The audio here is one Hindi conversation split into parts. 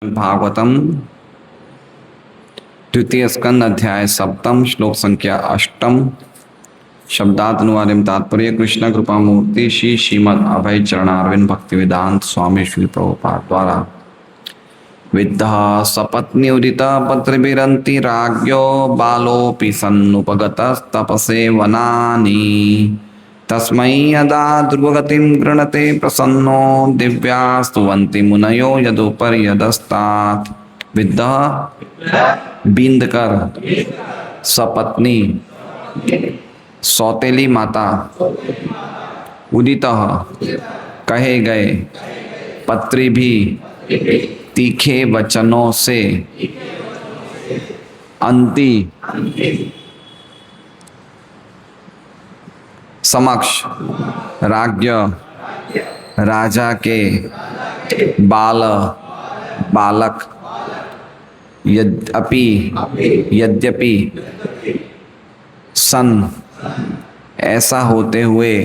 भागवतम द्वितीय स्कंद अध्याय सप्तम श्लोक संख्या अष्टम शब्दानुवादम तात्पर्य कृष्ण कृपा मूर्ति श्री श्रीमद अभय चरणारविंद भक्ति वेदांत स्वामी श्री प्रभुपाद द्वारा विद्धा सपत्नी उदिता पत्रिभिरन्ति राज्ञो बालोऽपि सन्नुपगत तपसे वनानि तस्मै यदा ध्रुवगतिं गृणते प्रसन्नो दिव्या स्तुवन्ति मुनयो यदुपर्यदस्तात् विद्धा बींदकर सपत्नी सौतेली माता उदितः कहे गए पत्री भी तीखे वचनों से अंति समक्ष राज्ञ राजा के बालक यद्यपि सन ऐसा होते हुए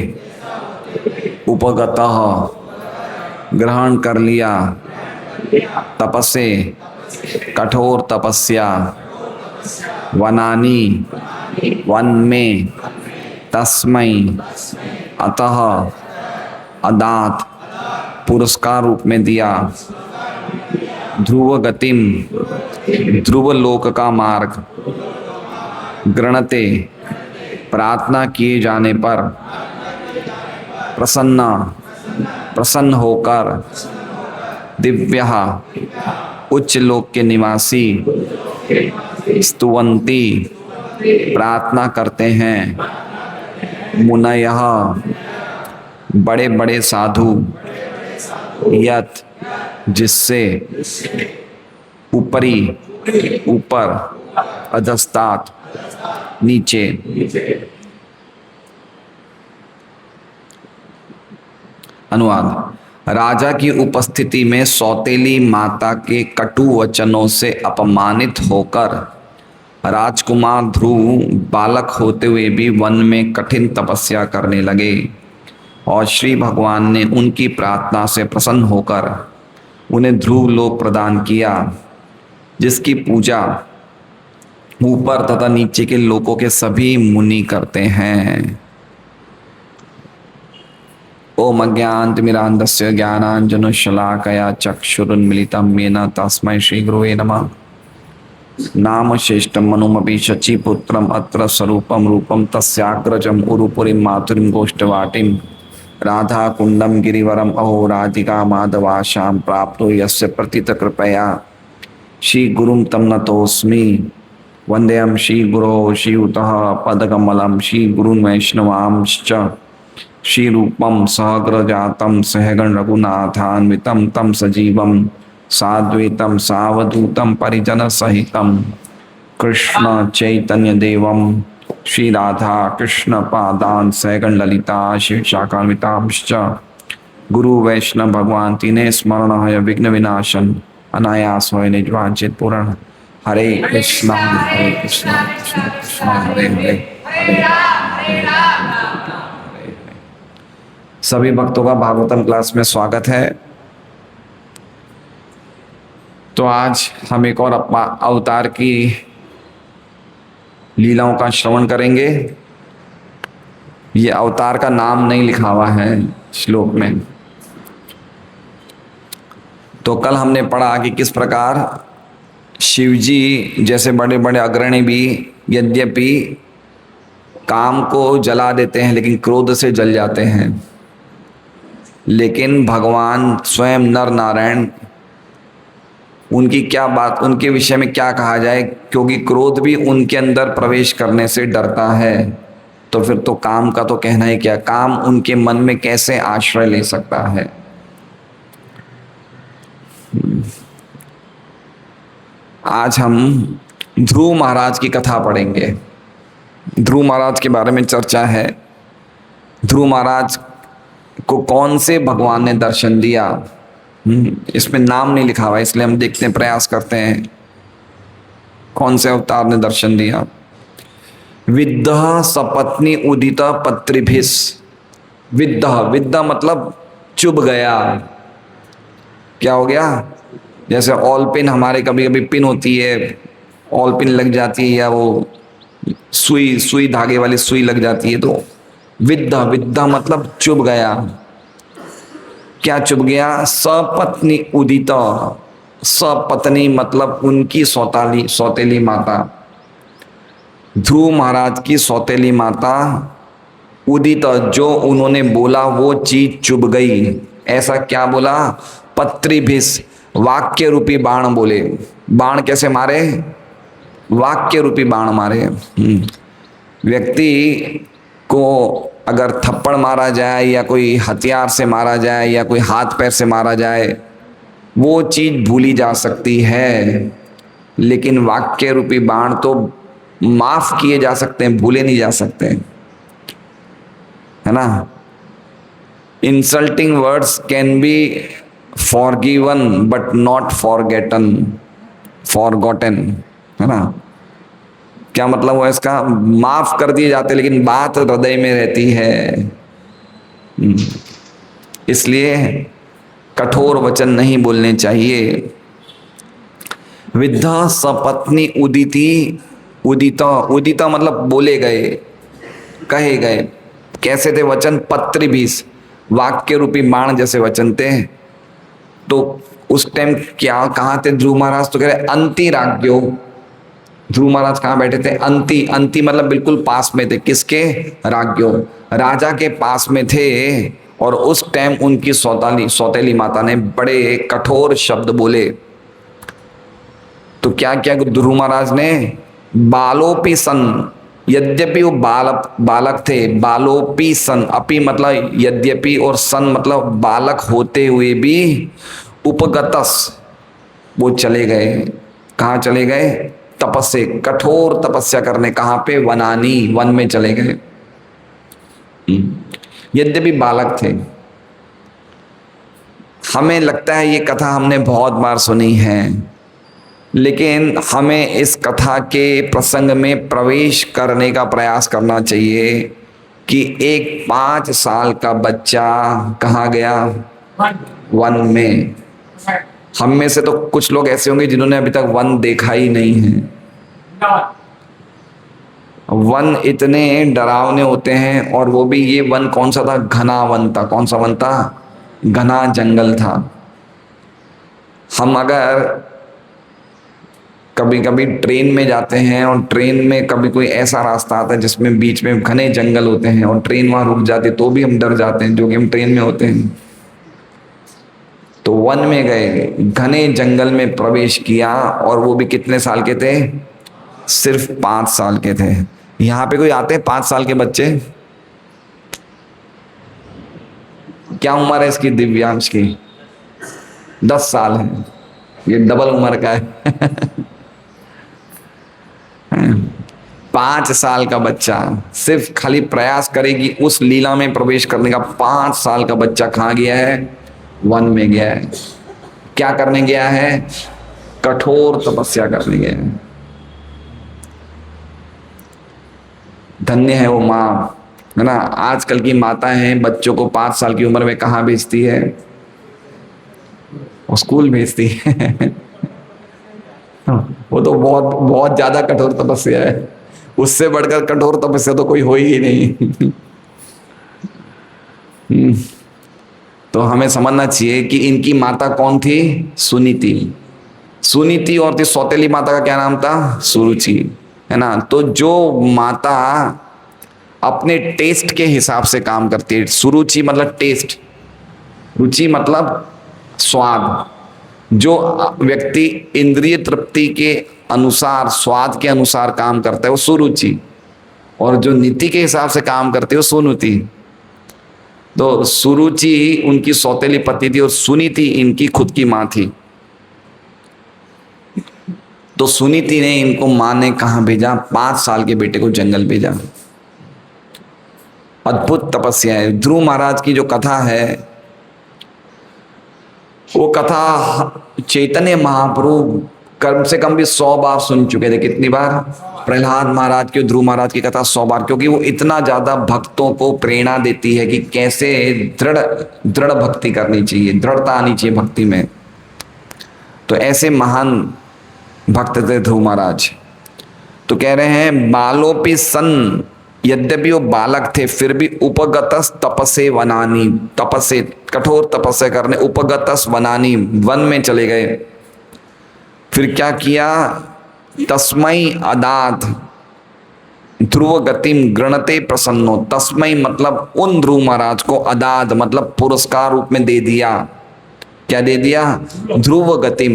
उपगतः ग्रहण कर लिया तपसे कठोर तपस्या वनानी वन में तस्मै अतः अदात पुरस्कार रूप में दिया ध्रुव गतिम ध्रुव लोक का मार्ग गृणते प्रार्थना किए जाने पर प्रसन्न होकर दिव्य उच्च लोक के निवासी स्तुवंती प्रार्थना करते हैं मुनयः बड़े बड़े साधु यत जिससे ऊपर अधस्तात नीचे अनुवाद राजा की उपस्थिति में सौतेली माता के कटु वचनों से अपमानित होकर राजकुमार ध्रुव बालक होते हुए भी वन में कठिन तपस्या करने लगे और श्री भगवान ने उनकी प्रार्थना से प्रसन्न होकर उन्हें ध्रुव लोक प्रदान किया जिसकी पूजा ऊपर तथा नीचे के लोकों के सभी मुनि करते हैं। ओम अज्ञानतिमिरान्धस्य ज्ञानाञ्जनशलाकया चक्षुरुन्मीलितं येन तस्मै श्रीगुरवे नमः। नाम श्रेष्ठम मनुमपि शचीपुत्रम अत्र स्वरूपम रूपम तस्याग्रजम उरुपुरीं मातुरीं गोष्ठवाटिं राधा कुंडम गिरिवरम अहो राधिका माधवाशां प्राप्तो यस्य प्रतित कृपया श्री गुरुं तम नतोऽस्मि वंदेयं श्री गुरो श्रीयुतः पदकमलं श्री गुरुन् वैष्णवांश्च श्री रूपम सहग्रजातं सहगण रघुनाथान्वितं तं सजीवं साद्वैतं सावधूतं परिजन सहितं कृष्ण चैतन्य देवं श्री राधा कृष्ण पादान सहगण ललिता शिव शाखान्वितांश्च गुरु वैष्णव भगवान तीने स्मरण है विघ्न विनाशन अनायास होय निज वांछित पूर्ण। हरे कृष्णा कृष्ण कृष्ण हरे हरे हरे राम। सभी भक्तों का भागवतम क्लास में स्वागत है। तो आज हम एक और अवतार की लीलाओं का श्रवण करेंगे। ये अवतार का नाम नहीं लिखा हुआ है श्लोक में। तो कल हमने पढ़ा कि किस प्रकार शिवजी जैसे बड़े बड़े अग्रणी भी यद्यपि काम को जला देते हैं लेकिन क्रोध से जल जाते हैं, लेकिन भगवान स्वयं नर नारायण उनकी क्या बात, उनके विषय में क्या कहा जाए, क्योंकि क्रोध भी उनके अंदर प्रवेश करने से डरता है। तो फिर तो काम का तो कहना ही क्या, काम उनके मन में कैसे आश्रय ले सकता है। आज हम ध्रुव महाराज की कथा पढ़ेंगे। ध्रुव महाराज के बारे में चर्चा है। ध्रुव महाराज को कौन से भगवान ने दर्शन दिया, इसमें नाम नहीं लिखा हुआ, इसलिए हम देखते हैं, प्रयास करते हैं कौन से अवतार ने दर्शन दिया। विद्धा सपत्नी उदिता पत्रिभिस। विद्धा मतलब चुभ गया, क्या हो गया, जैसे ऑल पिन, हमारे कभी कभी पिन होती है, ऑल पिन लग जाती है, या वो सुई सुई धागे वाली सुई लग जाती है। तो विद्धा, विद्धा मतलब चुभ गया। क्या चुभ गया? सपत्नी उदिता, सपत्नी मतलब उनकी सौतेली सौतेली माता, ध्रुव महाराज की सौतेली माता, उदित जो उन्होंने बोला वो चीज चुभ गई। ऐसा क्या बोला? पत्रिभिस, वाक्य रूपी बाण बोले। बाण कैसे मारे? वाक्य रूपी बाण मारे। व्यक्ति को अगर थप्पड़ मारा जाए या कोई हथियार से मारा जाए या कोई हाथ पैर से मारा जाए, वो चीज भूली जा सकती है, लेकिन वाक्य रूपी बाण तो माफ किए जा सकते हैं, भूले नहीं जा सकते, है ना। Insulting words can be forgiven but not forgotten, forgotten, है ना। क्या मतलब हुआ इसका? माफ कर दिए जाते लेकिन बात हृदय में रहती है। इसलिए कठोर वचन नहीं बोलने चाहिए। विद्धा सपत्नी उदिति, उदिता, उदिता मतलब बोले गए, कहे गए। कैसे थे वचन? पत्रिभिस, वाक्य रूपी बाण जैसे वचन थे। तो उस टाइम क्या कहाँ थे ध्रुव महाराज? तो कह रहे अंति राज्ञो। ध्रुव महाराज कहाँ बैठे थे? अंति, अंति मतलब बिल्कुल पास में थे। किसके? राज्ञो, राजा के पास में थे। और उस टाइम उनकी सौतेली माता ने बड़े कठोर शब्द बोले। तो क्या क्या ध्रुव महाराज ने? बालोपी सन, यद्यपि वो बालक थे, बालोपी सन, अपि मतलब यद्यपि और सन मतलब बालक होते हुए भी, उपगतस वो चले गए। कहाँ चले गए? तपस्या, कठोर तपस्या करने। कहाँ पे? वनानी, वन में चले गए। यद्यपि बालक थे। हमें लगता है ये कथा हमने बहुत बार सुनी है, लेकिन हमें इस कथा के प्रसंग में प्रवेश करने का प्रयास करना चाहिए कि एक 5 साल का बच्चा कहाँ गया? वन में। हम में से तो कुछ लोग ऐसे होंगे जिन्होंने अभी तक वन देखा ही नहीं है। वन इतने डरावने होते हैं, और वो भी ये वन कौन सा था? घना वन था। कौन सा वन था? घना जंगल था। हम अगर कभी कभी ट्रेन में जाते हैं और ट्रेन में कभी कोई ऐसा रास्ता आता है जिसमें बीच में घने जंगल होते हैं और ट्रेन वहां रुक जाती है, तो भी हम डर जाते हैं, जो कि हम ट्रेन में होते हैं। तो वन में गए, घने जंगल में प्रवेश किया, और वो भी कितने साल के थे? सिर्फ 5 साल के थे। यहाँ पे कोई आते हैं 5 साल के बच्चे? क्या उम्र है इसकी? दिव्यांश की 10 साल है। ये डबल उम्र का है। 5 साल का बच्चा सिर्फ खाली प्रयास करेगी उस लीला में प्रवेश करने का। 5 साल का बच्चा कहाँ गया है? वन में गया है। क्या करने गया है? कठोर तपस्या करने गया है। धन्य है वो माँ, है ना। आजकल की माता हैं बच्चों को 5 साल की उम्र में कहाँ भेजती है? वो स्कूल भेजती है। वो तो बहुत बहुत ज्यादा कठोर तपस्या है। उससे बढ़कर कठोर तपस्या तो कोई हो ही नहीं। तो हमें समझना चाहिए कि इनकी माता कौन थी? सुनीति। सुनीति और थी सौतेली माता का क्या नाम था? सुरुचि, है ना। तो जो माता अपने टेस्ट के हिसाब से काम करती है, सुरुचि मतलब टेस्ट, रुचि मतलब स्वाद, जो व्यक्ति इंद्रिय तृप्ति के अनुसार, स्वाद के अनुसार काम करता है वो सुरुचि, और जो नीति के हिसाब से काम करते है वो सुनीति। तो सुरुचि उनकी सौतेली पत्नी थी और सुनीति इनकी खुद की माँ थी। तो सुनीति ने इनको माँ ने कहाँ भेजा? 5 साल के बेटे को जंगल भेजा। अद्भुत तपस्या है। ध्रुव महाराज की जो कथा है, वो कथा चैतन्य महाप्रभु कम से कम भी 100 बार सुन चुके थे। कितनी बार? प्रहलाद महाराज की, ध्रुव महाराज की कथा 100 बार, क्योंकि वो इतना ज्यादा भक्तों को प्रेरणा देती है कि कैसे दृढ़ भक्ति करनी चाहिए, दृढ़ता आनी चाहिए भक्ति में। तो ऐसे महान भक्त थे ध्रुव महाराज। तो कह रहे हैं बालोपि सन, यद्यपि वो बालक थे फिर भी उपगतस तपसे वनानी, तपसे कठोर तपस्या करने, उपगतस वनानी वन में चले गए। फिर क्या किया, तस्मै अदात ध्रुव गतिम गृणते प्रसन्नो, तस्मै मतलब उन ध्रुव महाराज को, अदाद मतलब पुरस्कार रूप में दे दिया। क्या दे दिया, ध्रुव गतिम,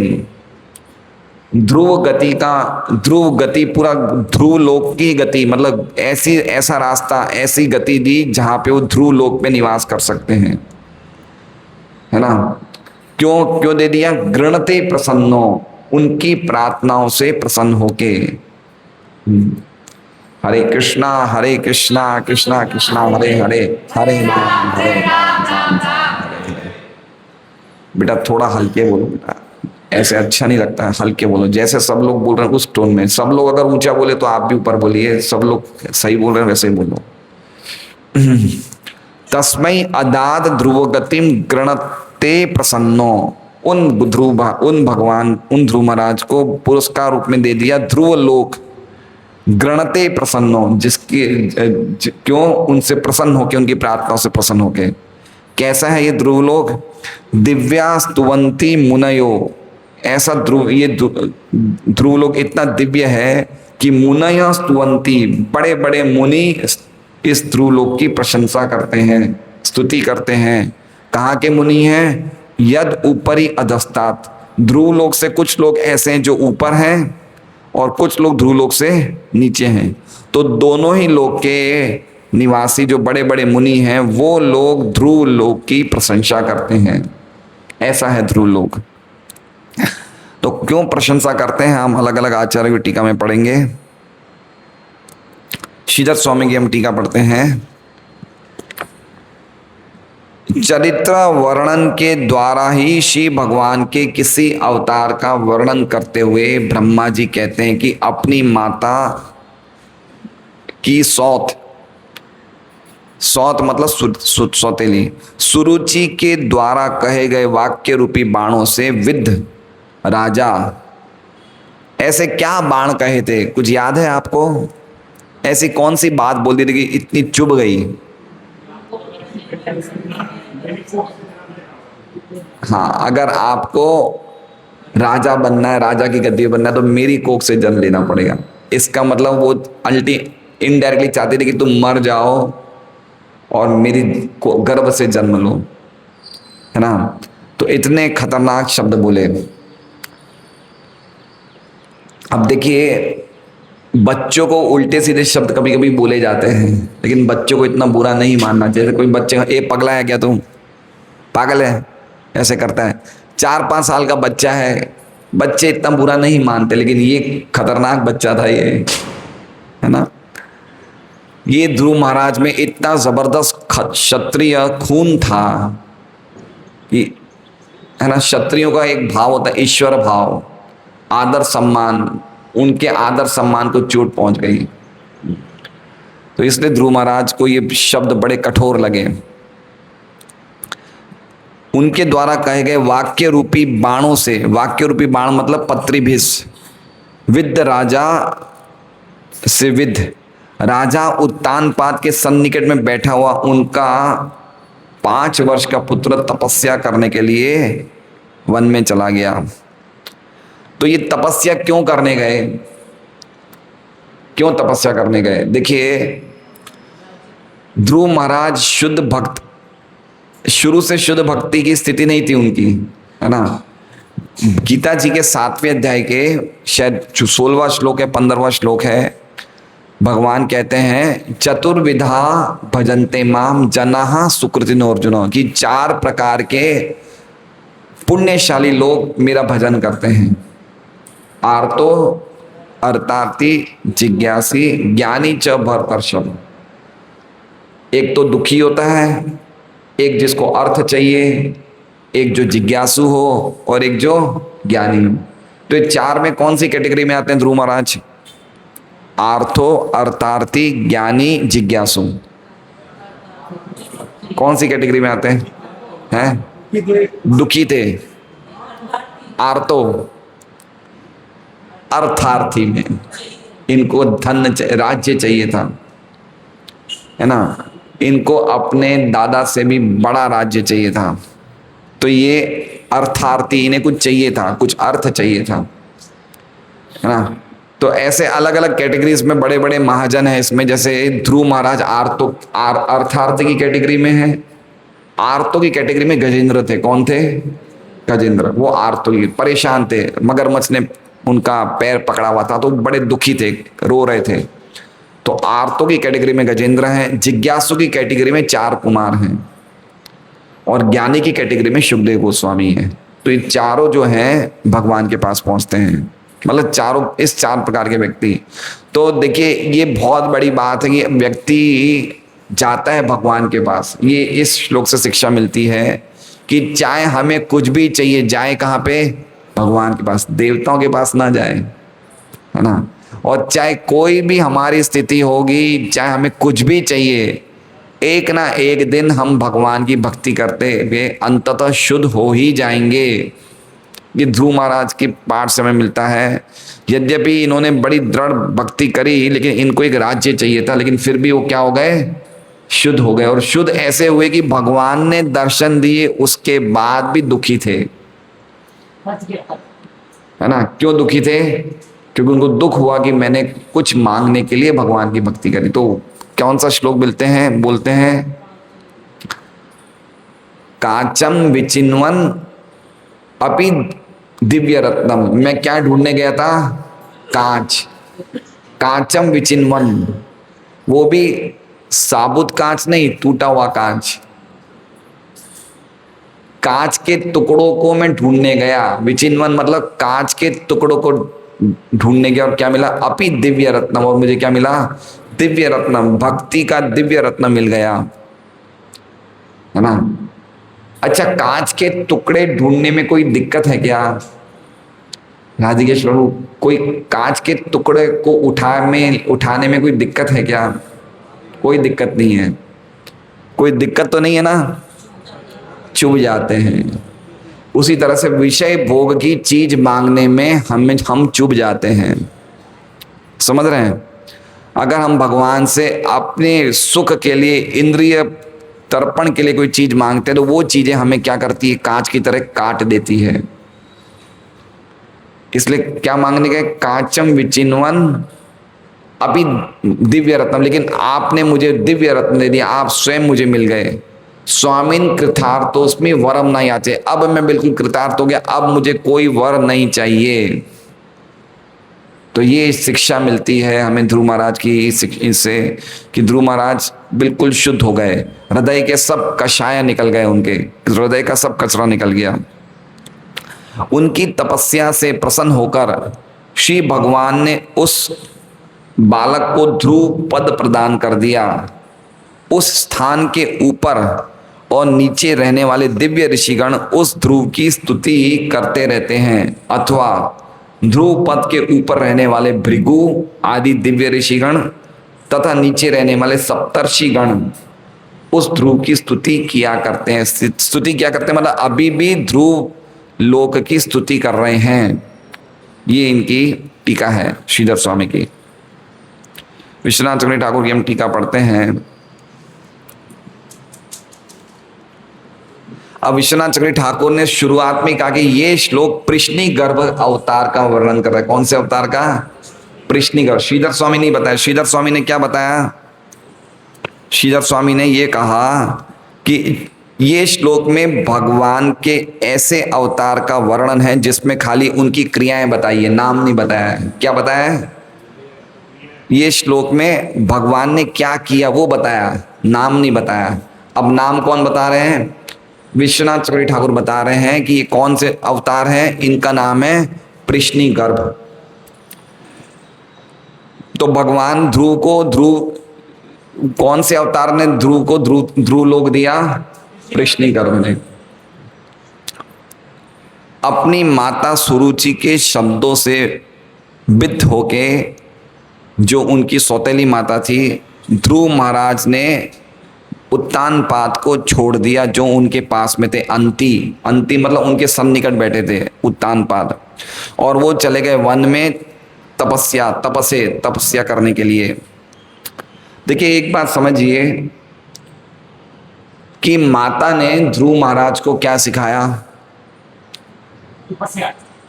ध्रुव गति का, ध्रुव गति पूरा ध्रुव लोक की गति, मतलब ऐसी ऐसा रास्ता, ऐसी गति दी जहां पे वो ध्रुव लोक में निवास कर सकते हैं, है ना। क्यों क्यों दे दिया, गृणते प्रसन्नो, उनकी प्रार्थनाओं से प्रसन्न होके। हरे कृष्णा कृष्णा कृष्णा हरे हरे, हरे राम हरे राम। बेटा थोड़ा हल्के बोलो बेटा, ऐसे अच्छा नहीं लगता है, हल्के बोलो। जैसे सब लोग बोल रहे हैं उस टोन में, सब लोग अगर ऊंचा बोले तो आप भी ऊपर बोलिए, सब लोग सही बोल रहे हैं वैसे ही बोलो। तस्मै अदाद ध्रुव गतिम गृणते प्रसन्नो, उन भगवान उन ध्रुव महाराज को पुरस्कार रूप में दे दिया ध्रुव लोक, गृणते प्रसन्नो, जिसकी क्यों, उनसे प्रसन्न होके, उनकी प्रार्थनाओं से प्रसन्न होके। कैसा है ये ध्रुव लोक, दिव्या स्तुवंती मुनयो, ऐसा ध्रुव, ये ध्रुव लोक इतना दिव्य है कि मुनय स्तुवंती, बड़े बड़े मुनि इस ध्रुव लोक की प्रशंसा करते हैं, स्तुति करते हैं। कहाँ के मुनि हैं, यद ऊपरी अधस्तात, ध्रुव लोक से कुछ लोग ऐसे हैं जो ऊपर हैं और कुछ लोग ध्रुव लोक से नीचे हैं। तो दोनों ही लोक के निवासी जो बड़े बड़े मुनि हैं वो लोग ध्रुव लोक की प्रशंसा करते हैं। ऐसा है ध्रुव लोक। तो क्यों प्रशंसा करते हैं, हम अलग अलग आचार्य की टीका में पढ़ेंगे। श्रीधर स्वामी की हम टीका पढ़ते हैं। चरित्र वर्णन के द्वारा ही श्री भगवान के किसी अवतार का वर्णन करते हुए ब्रह्मा जी कहते हैं कि अपनी माता की सौत, सौत मतलब सौतेली, सुरुचि के द्वारा कहे गए वाक्य रूपी बाणों से विद्ध राजा। ऐसे क्या बाण कहे थे, कुछ याद है आपको? ऐसी कौन सी बात बोल दी थी कि इतनी चुभ गई? हाँ, अगर आपको राजा बनना है, राजा की गद्दी बनना है तो मेरी कोख से जन्म लेना पड़ेगा। इसका मतलब वो इनडायरेक्टली चाहते थे कि तुम मर जाओ और मेरी गर्भ से जन्म लो, है ना। तो इतने खतरनाक शब्द बोले। अब देखिए, बच्चों को उल्टे सीधे शब्द कभी कभी बोले जाते हैं, लेकिन बच्चों को इतना बुरा नहीं मानना चाहिए। कोई बच्चे, ए पगला है क्या तू, पागल है, ऐसे करता है। 4-5 साल का बच्चा है, बच्चे इतना बुरा नहीं मानते, लेकिन ये खतरनाक बच्चा था ये, है ना। ये ध्रुव महाराज में इतना जबरदस्त क्षत्रिय खून था कि, है ना, क्षत्रियों का एक भाव होता है ईश्वर भाव, आदर सम्मान। उनके आदर सम्मान को चोट पहुंच गई, तो इसलिए ध्रुव महाराज को ये शब्द बड़े कठोर लगे। उनके द्वारा कहे गए वाक्य रूपी बाणों से, वाक्य रूपी बाण मतलब पत्रिभिस, विद्ध राजा से, विद्ध राजा उत्तानपाद के सन्निकट में बैठा हुआ उनका 5 वर्ष का पुत्र तपस्या करने के लिए वन में चला गया। तो ये तपस्या क्यों करने गए, क्यों तपस्या करने गए? देखिए, ध्रुव महाराज शुद्ध भक्त, शुरू से शुद्ध भक्ति की स्थिति नहीं थी उनकी, है ना। गीता जी के 7वें अध्याय के शायद 16वां श्लोक है, 15वां श्लोक है, भगवान कहते हैं चतुर्विधा भजन्ते माम जनाः सुकृतिनो अर्जुन, कि 4 प्रकार के पुण्यशाली लोग मेरा भजन करते हैं। आर्तो, अर्थार्थी, जिज्ञासी, ज्ञानी च भरतर्षभ। एक तो दुखी होता है, एक जिसको अर्थ चाहिए, एक जो जिज्ञासु हो और एक जो ज्ञानी हो। तो ये 4 में कौन सी कैटेगरी में आते हैं ध्रुव महाराज? आर्थो, अर्थार्थी, ज्ञानी, जिज्ञासु। कौन सी कैटेगरी में आते हैं? दुखी थे, आर्तो अर्थार्थी में, इनको धन राज्य चाहिए था, है ना, इनको अपने दादा से भी बड़ा राज्य चाहिए था। तो ये अर्थार्थी, इन्हें कुछ चाहिए था, कुछ अर्थ चाहिए था, है ना। तो ऐसे अलग अलग कैटेगरीज में बड़े बड़े महाजन हैं इसमें, जैसे ध्रुव महाराज अर्थार्थी की कैटेगरी में है। आर्तो की कैटेगरी में गजेंद्र थे। कौन थे? गजेंद्र। वो आर्तो की परेशान थे, मगरमच्छ ने उनका पैर पकड़ा हुआ था तो बड़े दुखी थे, रो रहे थे। तो आर्तो की कैटेगरी में गजेंद्र हैं, जिज्ञासु की कैटेगरी में 4 कुमार हैं, और ज्ञानी की कैटेगरी में सुखदेव गोस्वामी है। तो ये चारों जो हैं भगवान के पास पहुंचते हैं, मतलब चारों, इस 4 प्रकार के व्यक्ति। तो देखिए ये बहुत बड़ी बात है कि व्यक्ति जाता है भगवान के पास। ये इस श्लोक से शिक्षा मिलती है कि चाहे हमें कुछ भी चाहिए, जाए कहाँ पे? भगवान के पास, देवताओं के पास ना जाए, है ना। और चाहे कोई भी हमारी स्थिति होगी, चाहे हमें कुछ भी चाहिए, एक ना एक दिन हम भगवान की भक्ति करते हुए अंततः शुद्ध हो ही जाएंगे। ये ध्रुव महाराज की पाठ से हमें मिलता है। यद्यपि इन्होंने बड़ी दृढ़ भक्ति करी, लेकिन इनको एक राज्य चाहिए था, लेकिन फिर भी वो क्या हो गए? शुद्ध हो गए। और शुद्ध ऐसे हुए कि भगवान ने दर्शन दिए, उसके बाद भी दुखी थे, है ना। क्यों दुखी थे? क्योंकि उनको दुख हुआ कि मैंने कुछ मांगने के लिए भगवान की भक्ति करी। तो कौन सा श्लोक बोलते हैं? काचम विचिन्वन अपि दिव्य रत्नम। मैं क्या ढूंढने गया था? कांच। काचम विचिन्वन, वो भी साबुत कांच नहीं, टूटा हुआ कांच। कांच के टुकड़ों को मैं ढूंढने गया। विचिन्वन मतलब कांच के टुकड़ों को ढूंढने गया, और क्या मिला? अपि दिव्य रत्नम, और मुझे क्या मिला? दिव्य रत्नम, भक्ति का दिव्य रत्न मिल गया, है ना। अच्छा, कांच के टुकड़े ढूंढने में कोई दिक्कत है क्या? राधिकेश प्रभु, कोई कांच के टुकड़े को उठाने में कोई दिक्कत है क्या? कोई दिक्कत नहीं है। कोई दिक्कत तो नहीं है ना, चुभ जाते हैं। उसी तरह से विषय भोग की चीज मांगने में हम चुभ जाते हैं, समझ रहे हैं। अगर हम भगवान से अपने सुख के लिए, इंद्रिय तर्पण के लिए कोई चीज मांगते हैं, तो वो चीजें हमें क्या करती है? कांच की तरह काट देती है। इसलिए क्या मांगने गए? कांचम विचिन्वन अभी दिव्य रत्नम। लेकिन आपने मुझे दिव्य रत्न दे दिया, आप स्वयं मुझे मिल गए। स्वामिन कृतार्थोस्मि वरम नहीं आते। अब मैं बिल्कुल कृतार्थ हो गया, अब मुझे कोई वर नहीं चाहिए। तो ये शिक्षा मिलती है हमें ध्रुव महाराज की इससे, कि ध्रुव महाराज बिल्कुल शुद्ध हो गए, हृदय के सब कषाय निकल गए, उनके हृदय का सब कचरा निकल गया। उनकी तपस्या से प्रसन्न होकर श्री भगवान ने उस बालक को ध्रुव पद प्रदान कर दिया। उस स्थान के ऊपर और नीचे रहने वाले दिव्य ऋषिगण उस ध्रुव की स्तुति करते रहते हैं, अथवा ध्रुव पद के ऊपर रहने वाले भृगु आदि दिव्य ऋषिगण तथा नीचे रहने वाले सप्तर्षिगण उस ध्रुव की स्तुति किया करते हैं। स्तुति क्या करते हैं? मतलब अभी भी ध्रुव लोक की स्तुति कर रहे हैं। ये इनकी टीका है श्रीधर स्वामी की। विश्वनाथ चक्रवर्ती ठाकुर की हम टीका पढ़ते हैं। अब विश्वनाथ चक्रवर्ती ठाकुर ने शुरुआत में कहा कि ये श्लोक प्रश्नि गर्भ अवतार का वर्णन कर रहा है। कौन से अवतार का? प्रश्नि गर्भ। श्रीधर स्वामी नहीं बताया। श्रीधर स्वामी ने क्या बताया? श्रीधर स्वामी ने ये कहा कि ये श्लोक में भगवान के ऐसे अवतार का वर्णन है जिसमें खाली उनकी क्रियाएं बताई है, नाम नहीं बताया है। क्या बताया है? ये श्लोक में भगवान ने क्या किया वो बताया, नाम नहीं बताया। अब नाम कौन बता रहे हैं? विश्वनाथ चक्रवर्ती ठाकुर बता रहे हैं कि ये कौन से अवतार हैं। इनका नाम है प्रश्नि गर्भ। तो भगवान ध्रुव कौन से अवतार ने ध्रुव को ध्रुव लोक दिया? प्रश्नि गर्भ ने। अपनी माता सुरुचि के शब्दों से विद्ध होके, जो उनकी सौतेली माता थी, ध्रुव महाराज ने उत्तान पाद को छोड़ दिया जो उनके पास में थे। अंति, अंति मतलब उनके सन्निकट बैठे थे उत्तान पाद, और वो चले गए वन में तपस्या करने के लिए। देखिए एक बात समझिए कि माता ने ध्रुव महाराज को क्या सिखाया।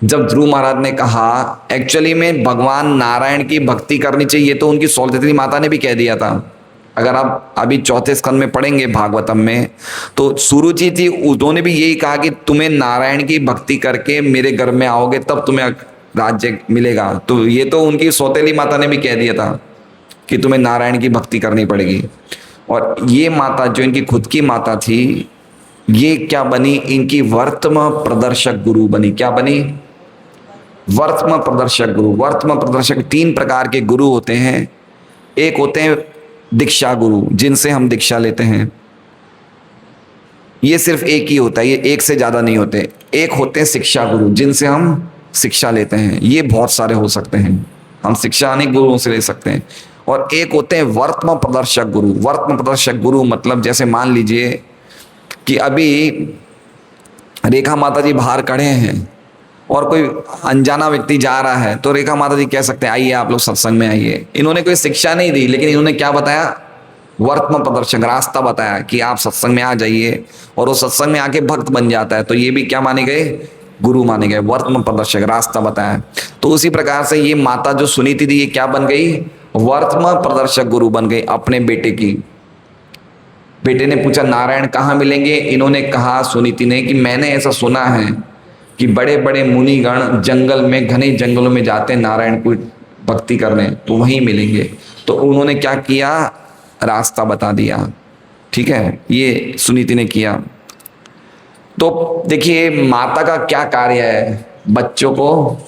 जब ध्रुव महाराज ने कहा एक्चुअली में भगवान नारायण की भक्ति करनी चाहिए, तो उनकी सौतेली माता ने भी कह दिया था। अगर आप अभी चौथे स्कंद में पढ़ेंगे भागवतम में, तो सुरुचि थी, उन्होंने भी यही कहा कि तुम्हें नारायण की भक्ति करके मेरे घर में आओगे तब तुम्हें राज्य मिलेगा। तो ये तो उनकी सौतेली माता ने भी कह दिया था कि तुम्हें नारायण की भक्ति करनी पड़ेगी। और ये माता जो इनकी खुद की माता थी, ये क्या बनी, इनकी वर्तम प्रदर्शक गुरु बनी। क्या बनी? वर्तम प्रदर्शक गुरु। वर्तम प्रदर्शक 3 प्रकार के गुरु होते हैं। एक होते हैं दीक्षा गुरु, जिनसे हम दीक्षा लेते हैं, ये सिर्फ एक ही होता है, ये एक से ज्यादा नहीं होते। एक होते हैं शिक्षा गुरु, जिनसे हम शिक्षा लेते हैं, ये बहुत सारे हो सकते हैं, हम शिक्षा अनेक गुरुओं से ले सकते हैं। और एक होते हैं वर्तम प्रदर्शक गुरु। वर्तम प्रदर्शक गुरु मतलब जैसे मान लीजिए कि अभी रेखा माता जी बाहर खड़े हैं और कोई अनजाना व्यक्ति जा रहा है, तो रेखा माता जी कह सकते हैं आइए आप लोग सत्संग में आइए। इन्होंने कोई शिक्षा नहीं दी, लेकिन इन्होंने क्या बताया? वर्तमान प्रदर्शक, रास्ता बताया कि आप सत्संग में आ जाइए, और वो सत्संग में आके भक्त बन जाता है, तो ये भी क्या माने गए? गुरु माने गए। वर्तमान प्रदर्शक, रास्ता बताया। तो उसी प्रकार से ये माता जो सुनीति थी, ये क्या बन गई? वर्तमान प्रदर्शक गुरु बन गई अपने बेटे की। बेटे ने पूछा नारायण कहाँ मिलेंगे? इन्होंने कहा, सुनीति ने, कि मैंने ऐसा सुना है कि बड़े बड़े मुनिगण जंगल में, घने जंगलों में जाते हैं नारायण को भक्ति करने, तो वहीं मिलेंगे। तो उन्होंने क्या किया? रास्ता बता दिया। ठीक है, ये सुनीति ने किया। तो देखिए माता का क्या कार्य है? बच्चों को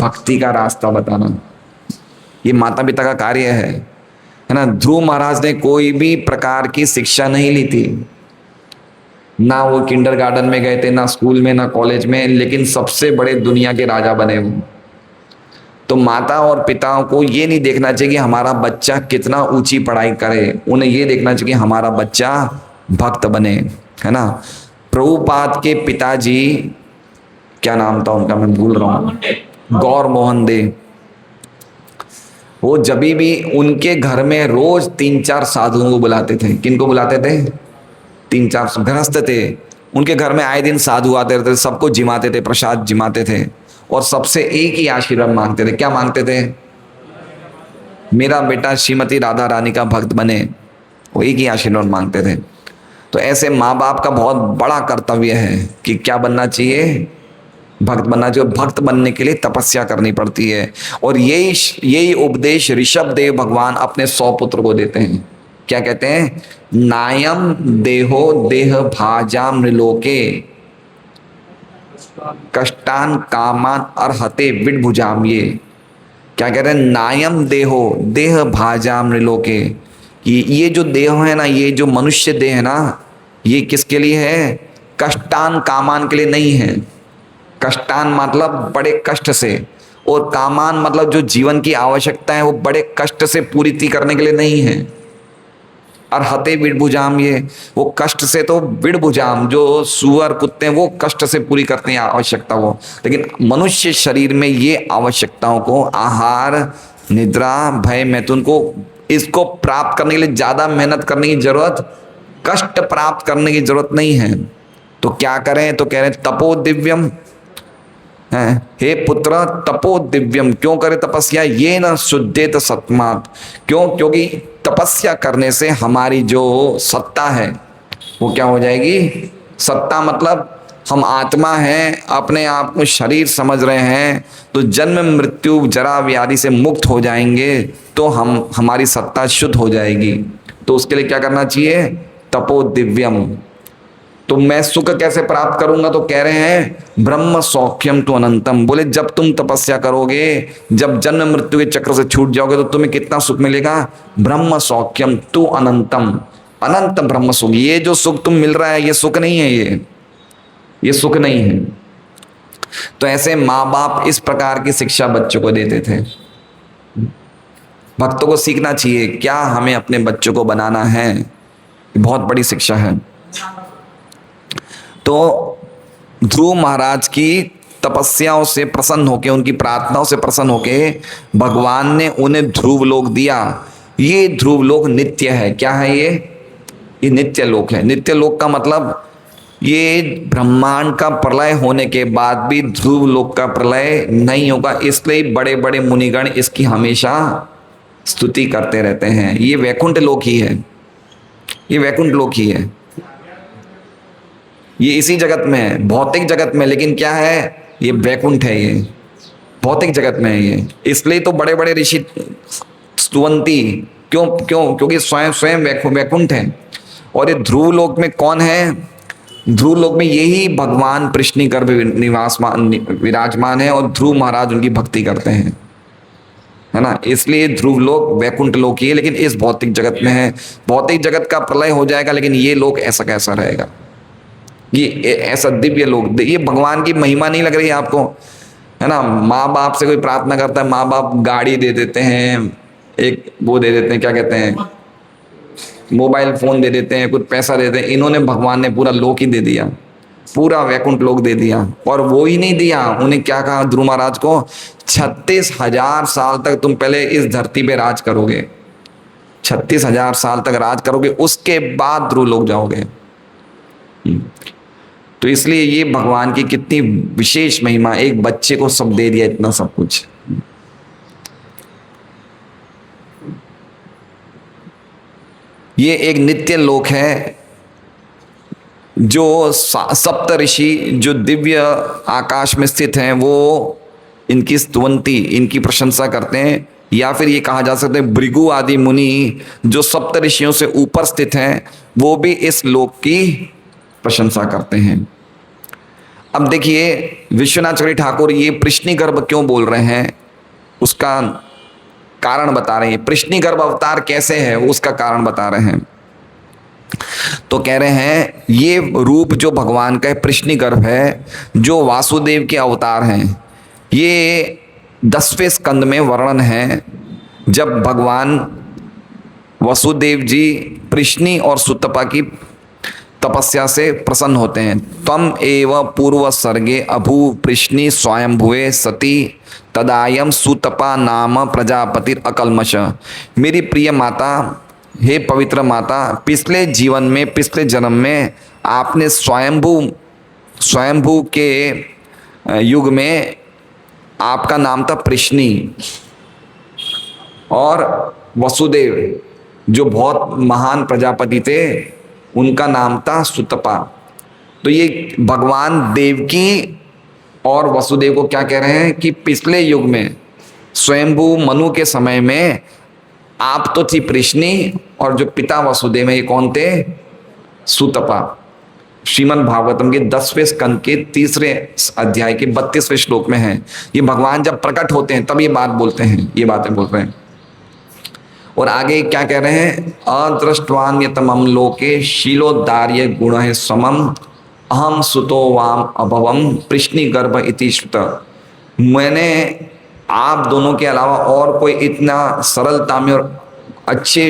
भक्ति का रास्ता बताना, ये माता पिता का कार्य है ना। ध्रुव महाराज ने कोई भी प्रकार की शिक्षा नहीं ली थी, ना वो किंडरगार्टन में गए थे, ना स्कूल में, ना कॉलेज में, लेकिन सबसे बड़े दुनिया के राजा बने वो। तो माता और पिताओं को ये नहीं देखना चाहिए कि हमारा बच्चा कितना ऊंची पढ़ाई करे, उन्हें ये देखना चाहिए कि हमारा बच्चा भक्त बने, है ना। प्रभुपाद के पिताजी, क्या नाम था उनका, मैं भूल रहा हूँ, गौर मोहन दे। वो जब भी उनके घर में रोज 3-4 साधुओं को बुलाते थे। किनको बुलाते थे? 3-4 गृहस्थ थे उनके घर में, आए दिन साधु आते रहते थे, सबको जिमाते थे, प्रसाद जिमाते थे, और सबसे एक ही आशीर्वाद मांगते थे। क्या मांगते थे? मेरा बेटा श्रीमती राधा रानी का भक्त बने, वो एक ही आशीर्वाद मांगते थे। तो ऐसे माँ बाप का बहुत बड़ा कर्तव्य है कि क्या बनना चाहिए? भक्त बनना चाहिए। भक्त बनने के लिए तपस्या करनी पड़ती है, और यही उपदेश ऋषभ देव भगवान अपने 100 पुत्र को देते हैं। क्या कहते हैं? नायम देहो देह भाजाम नृलोके कष्टान कामान अर्हते विडभुजाम। ये क्या कह रहे हैं? नायम देहो देह भाजाम नृलोके, कि ये जो देह है ना, ये जो मनुष्य देह है ना, ये किसके लिए है? कष्टान कामान के लिए नहीं है। कष्टान मतलब बड़े कष्ट से, और कामान मतलब जो जीवन की आवश्यकता है वो बड़े कष्ट से पूरी करने के लिए नहीं है। अर्हते विडभुजाम, ये वो कष्ट से, तो विडभुजाम जो सुअर कुत्ते हैं वो कष्ट से पूरी करते हैं आवश्यकता वो, लेकिन मनुष्य शरीर में ये आवश्यकताओं को, आहार, निद्रा, भय, मैथुन को, इसको प्राप्त करने के लिए ज्यादा मेहनत करने की जरूरत, कष्ट प्राप्त करने की जरूरत नहीं है। तो क्या करें? तो कह रहे हैं तपो दिव्यम है, हे पुत्र तपो दिव्यम। क्यों करे तपस्या? ये न शुद्धेत सत्मात। क्यों? क्योंकि तपस्या करने से हमारी जो सत्ता है वो क्या हो जाएगी? सत्ता मतलब हम आत्मा हैं, अपने आप को शरीर समझ रहे हैं, तो जन्म मृत्यु जरा व्याधि से मुक्त हो जाएंगे, तो हमारी सत्ता शुद्ध हो जाएगी। तो उसके लिए क्या करना चाहिए? तपो दिव्यम। तो मैं सुख कैसे प्राप्त करूंगा? तो कह रहे हैं ब्रह्म सौख्यम तो अनंतम। बोले जब तुम तपस्या करोगे, जब जन्म मृत्यु के चक्र से छूट जाओगे, तो तुम्हें कितना सुख मिलेगा? ब्रह्म सौख्यम तो अनंतम, अनंत ब्रह्म सुख। ये जो सुख तुम मिल रहा है, ये सुख नहीं है, ये सुख नहीं है। तो ऐसे माँ बाप इस प्रकार की शिक्षा बच्चों को देते थे। भक्तों को सीखना चाहिए क्या हमें अपने बच्चों को बनाना है। बहुत बड़ी शिक्षा है। तो ध्रुव महाराज की तपस्याओं से प्रसन्न होके, उनकी प्रार्थनाओं से प्रसन्न होके भगवान ने उन्हें ध्रुव लोक दिया। ये ध्रुव लोक नित्य है। क्या है ये नित्य लोक है। नित्य लोक का मतलब ये ब्रह्मांड का प्रलय होने के बाद भी ध्रुव लोक का प्रलय नहीं होगा, इसलिए बड़े बड़े मुनिगण इसकी हमेशा स्तुति करते रहते हैं। ये वैकुंठ लोक ही है, ये वैकुंठ लोक ही है, ये इसी जगत में है, भौतिक जगत में। लेकिन क्या है, ये वैकुंठ है, ये भौतिक जगत में है ये। इसलिए तो बड़े बड़े ऋषि स्तुवंती, क्यों क्यों क्योंकि स्वयं स्वयं वैकुंठ है। और ये ध्रुव लोक में कौन है? ध्रुव लोक में यही भगवान कृष्ण गर्भ विराजमान है और ध्रुव महाराज उनकी भक्ति करते हैं, है ना। इसलिए ध्रुव लोक वैकुंठ लोक ही है, लेकिन इस भौतिक जगत में है। भौतिक जगत का प्रलय हो जाएगा, लेकिन ये लोक ऐसा कैसा रहेगा, ये ऐसा दिव्य लोक। ये भगवान की महिमा नहीं लग रही है आपको, है ना। माँ बाप से कोई प्रार्थना करता है, माँ बाप गाड़ी दे देते हैं, एक वो दे देते हैं, क्या कहते हैं, मोबाइल फोन दे देते हैं, कुछ पैसा देते हैं। इन्होंने, भगवान ने पूरा लोक ही दे दिया, पूरा वैकुंठ लोक दे दिया। और वो ही नहीं दिया, उन्हें क्या कहा ध्रुव महाराज को, 36,000 साल तक तुम पहले इस धरती पे राज करोगे, 36,000 साल तक राज करोगे, उसके बाद ध्रुव लोक जाओगे। तो इसलिए ये भगवान की कितनी विशेष महिमा, एक बच्चे को सब दे दिया, इतना सब कुछ। ये एक नित्य लोक है जो सप्त ऋषि जो दिव्य आकाश में स्थित हैं वो इनकी स्तुवंती, इनकी प्रशंसा करते हैं। या फिर ये कहा जा सकता है भृगु आदि मुनि जो सप्त ऋषियों से ऊपर स्थित हैं वो भी इस लोक की प्रशंसा करते हैं। अब देखिए विश्वनाथ चक्रवर्ती ठाकुर ये प्रश्नि गर्भ क्यों बोल रहे हैं, उसका कारण बता रहे हैं। प्रश्नि गर्भ अवतार कैसे है उसका कारण बता रहे हैं। तो कह रहे हैं ये रूप जो भगवान का प्रश्नि गर्भ है, जो वासुदेव के अवतार हैं, ये 10वें स्कंद में वर्णन है। जब भगवान वसुदेव जी प्रश्नि और सुतपा की तपस्या से प्रसन्न होते हैं। तम एव पूर्व सर्गे अभू प्रश्नि स्वयंभुवे सती तदायम सुतपा नाम प्रजापतिर अकल्मष। मेरी प्रिय माता, हे पवित्र माता, पिछले जीवन में, पिछले जन्म में आपने स्वयंभू के युग में आपका नाम था प्रश्नि, और वसुदेव जो बहुत महान प्रजापति थे उनका नाम था सुतपा। तो ये भगवान देवकी और वसुदेव को क्या कह रहे हैं कि पिछले युग में स्वयंभू मनु के समय में आप तो थी प्रश्नि, और जो पिता वसुदेव है ये कौन थे, सुतपा। श्रीमद् भागवतम के 10वें स्कंद के 3रे अध्याय के 32वें श्लोक में है। ये भगवान जब प्रकट होते हैं तब ये बात बोलते हैं, ये बातें बोल रहे हैं। और आगे क्या कह रहे हैं, अदृष्टवान्यतमं लोके शीलोद्धार्य गुण है समम अहम सुतो वाम अभवम प्रश्नि गर्भ इति श्रुत। मैंने आप दोनों के अलावा और कोई इतना सरलता में और अच्छे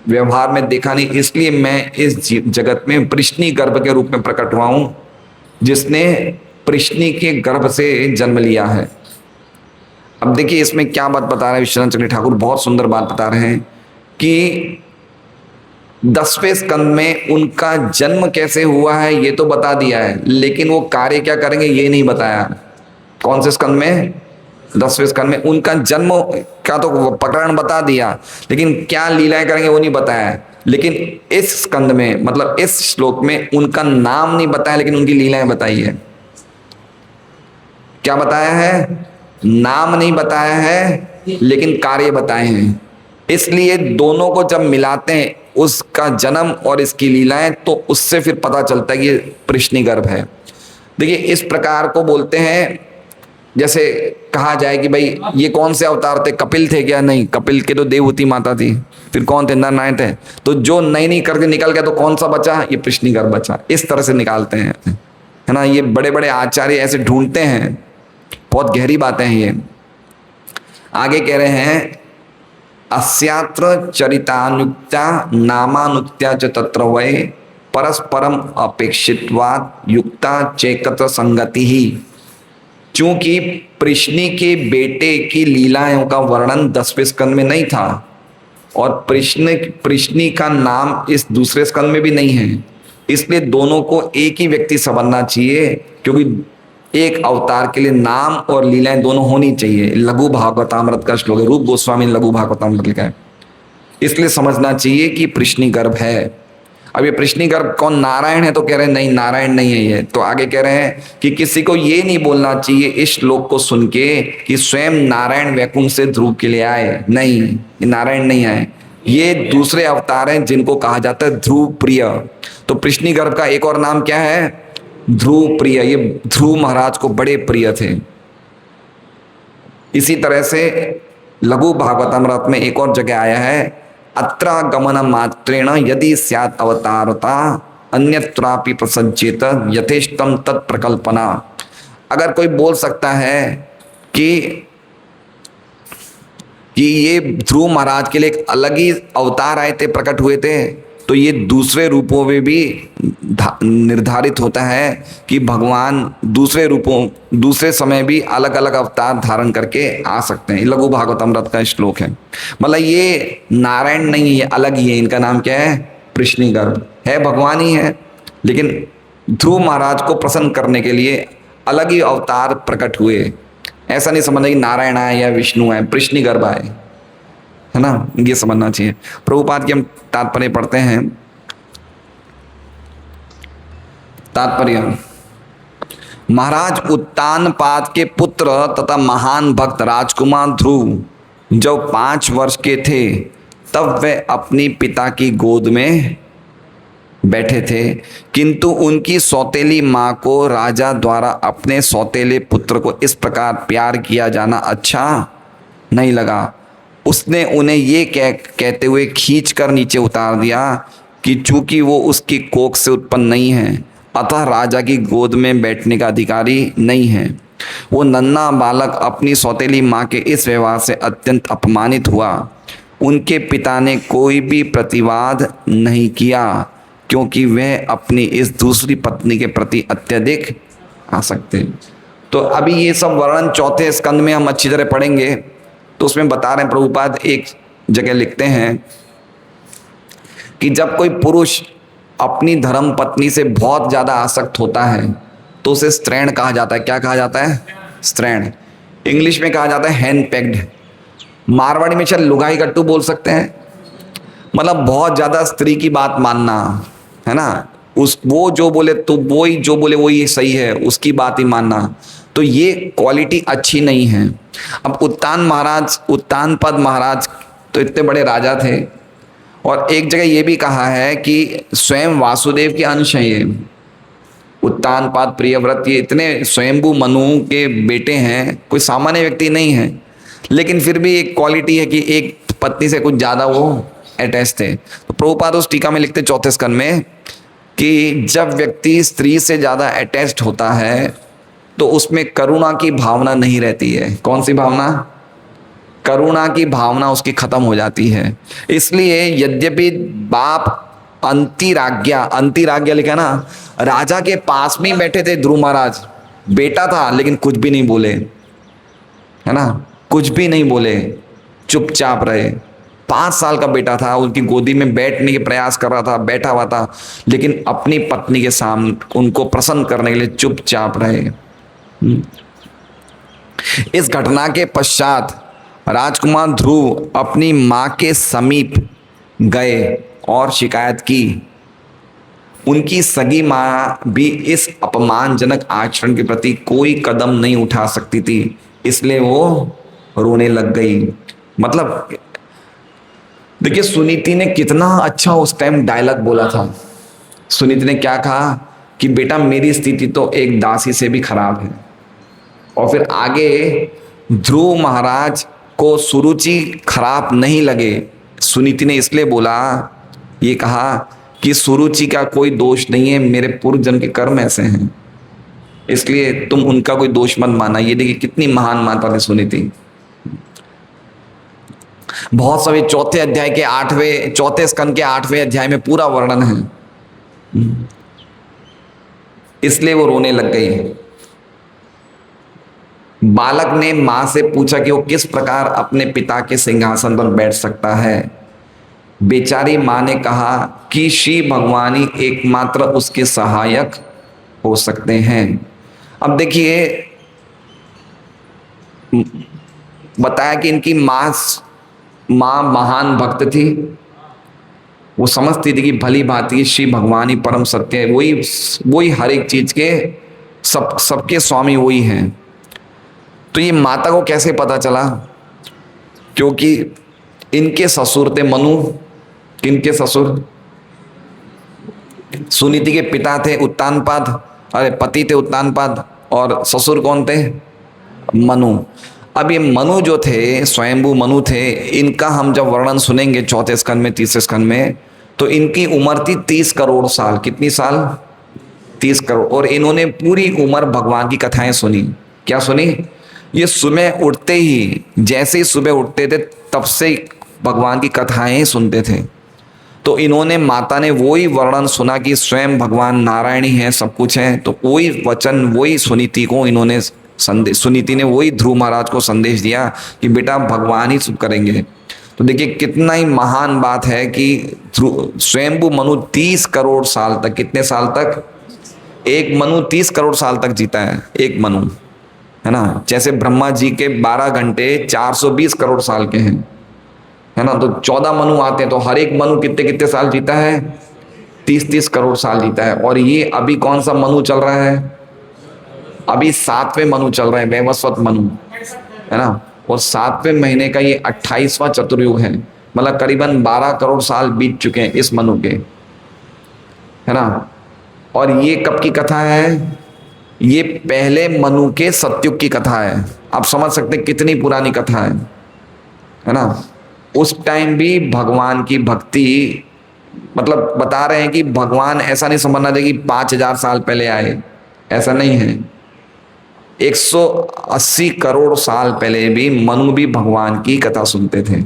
व्यवहार में देखा नहीं, इसलिए मैं इस जगत में प्रश्नि गर्भ के रूप में प्रकट हुआ हूं, जिसने प्रश्नि के गर्भ से जन्म लिया है। अब देखिए इसमें क्या बात बता रहे हैं विश्वनाथ चक्रवर्ती ठाकुर, बहुत सुंदर बात बता रहे हैं कि 10वें स्कंद में उनका जन्म कैसे हुआ है ये तो बता दिया है, लेकिन वो कार्य क्या करेंगे ये नहीं बताया। कौन से स्कंद में, 10वें स्कंद में उनका जन्म का तो प्रकरण बता दिया, लेकिन क्या लीलाएं करेंगे वो नहीं बताया। लेकिन इस स्कंद में, मतलब इस श्लोक में उनका नाम नहीं बताया, लेकिन उनकी लीलाएं बताई है। क्या बताया है, नाम नहीं बताया है, लेकिन कार्य बताए हैं। इसलिए दोनों को जब मिलाते हैं, उसका जन्म और इसकी लीलाएं, तो उससे फिर पता चलता है कि ये प्रश्नि गर्भ है। देखिए इस प्रकार को बोलते हैं, जैसे कहा जाए कि भाई ये कौन से अवतार थे, कपिल थे क्या, नहीं, कपिल के तो देवहूति माता थी, फिर कौन थे, नर नारायण थे। तो जो नहीं करके निकल गया तो कौन सा बचा, ये प्रश्नि गर्भ बचा। इस तरह से निकालते हैं, है ना। ये बड़े बड़े आचार्य ऐसे ढूंढते हैं, बहुत गहरी बातें हैं ये। आगे कह रहे हैं अस्यात्र चरितानुक्त्या नामानुक्त्या च तत्र वै परस्परम अपेक्षित्वात् युक्ता चैकत्र संगति ही। चूंकि प्रश्नि के बेटे की लीलाओं का वर्णन 10वें स्कंद में नहीं था और प्रश्नि का नाम इस दूसरे स्कंद में भी नहीं है, इसलिए दोनों को एक ही व्यक्ति समझना चाहिए, क्योंकि एक अवतार के लिए नाम और लीलाएं दोनों होनी चाहिए। लघु भागवतामृत का श्लोक है, रूप गोस्वामी ने लघु भागवतामृत लिखा है, इसलिए समझना चाहिए कि प्रश्नि गर्भ है। अब ये प्रश्नि गर्भ कौन, नारायण है? तो कह रहे हैं नहीं, नारायण नहीं है ये। तो आगे कह रहे हैं कि किसी को ये नहीं बोलना चाहिए इस श्लोक को सुन के कि स्वयं नारायण वैकुंठ से ध्रुव के लिए आए, नहीं, ये नारायण नहीं आए, ये दूसरे अवतार हैं जिनको कहा जाता है ध्रुव प्रिय। तो प्रश्नि गर्भ का एक और नाम क्या है? ध्रुव प्रिय। ये ध्रुव महाराज को बड़े प्रिय थे। इसी तरह से लघु भागवतामृत में एक और जगह आया है, अत्र गमन मात्रेण यदि स्यात् अवतारता अन्यत्रापि प्रसज्जेत यथेष्टम तत्प्रकल्पना। अगर कोई बोल सकता है कि ये ध्रुव महाराज के लिए एक अलग ही अवतार आए थे, प्रकट हुए थे, तो ये दूसरे रूपों में भी निर्धारित होता है कि भगवान दूसरे रूपों, दूसरे समय भी अलग अलग अवतार धारण करके आ सकते हैं। लघु भागवतामृत का श्लोक है। मतलब ये नारायण नहीं है, ये अलग ही है। इनका नाम क्या है? प्रश्नि गर्भ है, भगवान ही है, लेकिन ध्रुव महाराज को प्रसन्न करने के लिए अलग ही अवतार प्रकट हुए। ऐसा नहीं समझना कि नारायण आए या विष्णु आए, प्रश्नि गर्भ आए, है ना, ये समझना चाहिए। प्रभुपाद की हम तात्पर्य पढ़ते हैं। तात्पर्य, महाराज उत्तानपाद के पुत्र तथा महान भक्त राजकुमार ध्रुव जब 5 वर्ष के थे तब वे अपनी पिता की गोद में बैठे थे, किंतु उनकी सौतेली माँ को राजा द्वारा अपने सौतेले पुत्र को इस प्रकार प्यार किया जाना अच्छा नहीं लगा। उसने उन्हें ये कहते हुए खींच कर नीचे उतार दिया कि चूंकि वो उसकी कोख से उत्पन्न नहीं है, अतः राजा की गोद में बैठने का अधिकारी नहीं है। वो नन्हा बालक अपनी सौतेली माँ के इस व्यवहार से अत्यंत अपमानित हुआ। उनके पिता ने कोई भी प्रतिवाद नहीं किया, क्योंकि वह अपनी इस दूसरी पत्नी के प्रति अत्यधिक आसक्त थे। तो अभी ये सब वर्णन 4थे स्कंद में हम अच्छी तरह पढ़ेंगे। तो उसमें बता रहे हैं, प्रभुपाद एक जगह लिखते हैं कि जब कोई पुरुष अपनी धर्म पत्नी से बहुत ज़्यादा आसक्त होता है तो उसे स्त्रैण कहा जाता है। क्या कहा जाता है? स्त्रैण। इंग्लिश में कहा जाता है हैंड पैक्ड। मारवाड़ी में शायद लुगाई कट्टू बोल सकते हैं। मतलब बहुत ज़्यादा स्त्री की बात मानना, है ना, वो जो बोले तो वही, जो बोले वही सही है, उसकी बात ही मानना। तो ये क्वालिटी अच्छी नहीं है। अब उत्तानपाद महाराज तो इतने बड़े राजा थे, और एक जगह ये भी कहा है कि स्वयं वासुदेव के अंश हैं ये। उत्तानपाद प्रियव्रत ये इतने स्वयंभू मनु के बेटे हैं, कोई सामान्य व्यक्ति नहीं है, लेकिन फिर भी एक क्वालिटी है कि एक पत्नी से कुछ ज़्यादा वो अटैच थे। तो प्रभुपाद उस टीका में लिखते 4थे स्कंद में कि जब व्यक्ति स्त्री से ज़्यादा अटैच्ड होता है तो उसमें करुणा की भावना नहीं रहती है। कौन सी भावना? करुणा की भावना उसकी खत्म हो जाती है। इसलिए यद्यपि बाप अंतिराज्ञा लिखा ना, राजा के पास में ही बैठे थे ध्रुव महाराज, बेटा था लेकिन कुछ भी नहीं बोले, है ना, कुछ भी नहीं बोले, चुपचाप रहे। 5 साल का बेटा था, उनकी गोदी में बैठने के प्रयास कर रहा था, बैठा हुआ था, लेकिन अपनी पत्नी के सामने उनको प्रसन्न करने के लिए चुपचाप रहे। इस घटना के पश्चात राजकुमार ध्रुव अपनी माँ के समीप गए और शिकायत की। उनकी सगी माँ भी इस अपमानजनक आचरण के प्रति कोई कदम नहीं उठा सकती थी, इसलिए वो रोने लग गई। मतलब देखिए, सुनीति ने कितना अच्छा उस टाइम डायलॉग बोला था। सुनीति ने क्या कहा कि बेटा मेरी स्थिति तो एक दासी से भी खराब है। और फिर आगे ध्रुव महाराज को सुरुचि खराब नहीं लगे, सुनीति ने इसलिए बोला, ये कहा कि सुरुचि का कोई दोष नहीं है, मेरे पूर्व जन्म के कर्म ऐसे हैं, इसलिए तुम उनका कोई दोष मत माना। ये देखिए कितनी महान माता थी सुनीति। बहुत सभी चौथे अध्याय के 8वें, चौथे स्कंद के 8वें अध्याय में पूरा वर्णन है। इसलिए वो रोने लग गई। बालक ने मां से पूछा कि वो किस प्रकार अपने पिता के सिंहासन पर बैठ सकता है। बेचारी मां ने कहा कि श्री भगवान ही एकमात्र उसके सहायक हो सकते हैं। अब देखिए, बताया कि इनकी मां महान भक्त थी। वो समझती थी कि भली भांति श्री भगवान ही परम सत्य है, वही हर एक चीज के सबके स्वामी वही हैं। तो ये माता को कैसे पता चला? क्योंकि इनके ससुर थे मनु। किनके ससुर? सुनीति के पिता थे उत्तानपाद, अरे पति थे उत्तानपाद, और ससुर कौन थे? मनु। अब ये मनु जो थे, स्वयंभू मनु थे, इनका हम जब वर्णन सुनेंगे चौथे स्कंद में, तीसरे स्कंद में, तो इनकी उम्र थी 30 करोड़ साल। कितनी साल? 30 करोड़। और इन्होंने पूरी उम्र भगवान की कथाएं सुनी। क्या सुनी? ये सुबह उठते ही, जैसे ही सुबह उठते थे तब से भगवान की कथाएं सुनते थे। तो इन्होंने, माता ने वही वर्णन सुना कि स्वयं भगवान नारायण ही है, सब कुछ है। तो वही वचन, वही सुनीति को इन्होंने संदेश, सुनीति ने वही ध्रुव महाराज को संदेश दिया कि बेटा भगवान ही सब करेंगे। तो देखिए कितना ही महान बात है कि स्वयंभू मनु 30 करोड़ साल तक, कितने साल तक? एक मनु 30 करोड़ साल तक जीता है, एक मनु, है ना। जैसे ब्रह्मा जी के 12 घंटे 420 करोड़ साल के हैं, है ना। तो 14 मनु आते हैं, तो हर एक मनु कितने कितने साल जीता है? 30-30 करोड़ साल जीता है। और ये अभी कौन सा मनु चल रहा है? अभी 7वें मनु चल रहे हैं, वैवस्वत मनु, है ना। और 7वें महीने का ये 28वां चतुर्युग है, मतलब करीबन 12 करोड़ साल बीत चुके हैं इस मनु के, है ना। और ये कब की कथा है? ये पहले मनु के सतयुग की कथा है। आप समझ सकते हैं कितनी पुरानी कथा है ना। उस टाइम भी भगवान की भक्ति, मतलब बता रहे हैं कि भगवान, ऐसा नहीं समझना चाहिए कि 5000 साल पहले आए, ऐसा नहीं है। 180 करोड़ साल पहले भी मनु भी भगवान की कथा सुनते थे।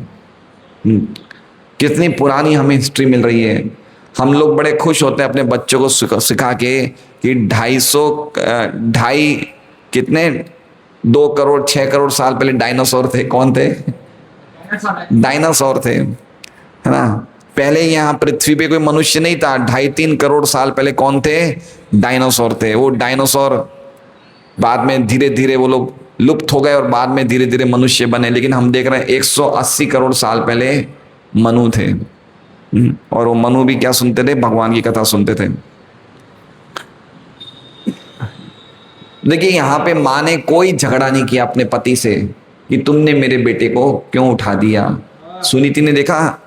कितनी पुरानी हमें हिस्ट्री मिल रही है। हम लोग बड़े खुश होते हैं अपने बच्चों को सिखा के कि 2.5 कितने 2 करोड़ 6 करोड़ साल पहले डायनासोर थे। कौन थे? डायनासोर थे, है ना। पहले यहाँ पृथ्वी पे कोई मनुष्य नहीं था। 2.5-3 करोड़ साल पहले कौन थे? डायनासोर थे। वो डायनासोर बाद में धीरे धीरे वो लोग लुप्त हो गए और बाद में धीरे धीरे मनुष्य बने। लेकिन हम देख रहे हैं 180 करोड़ साल पहले मनु थे। और वो मनु भी क्या सुनते थे? भगवान की कथा सुनते थे। देखिए यहाँ पे माँ ने कोई झगड़ा नहीं किया अपने पति से कि तुमने मेरे बेटे को क्यों उठा दिया। सुनीति ने देखा,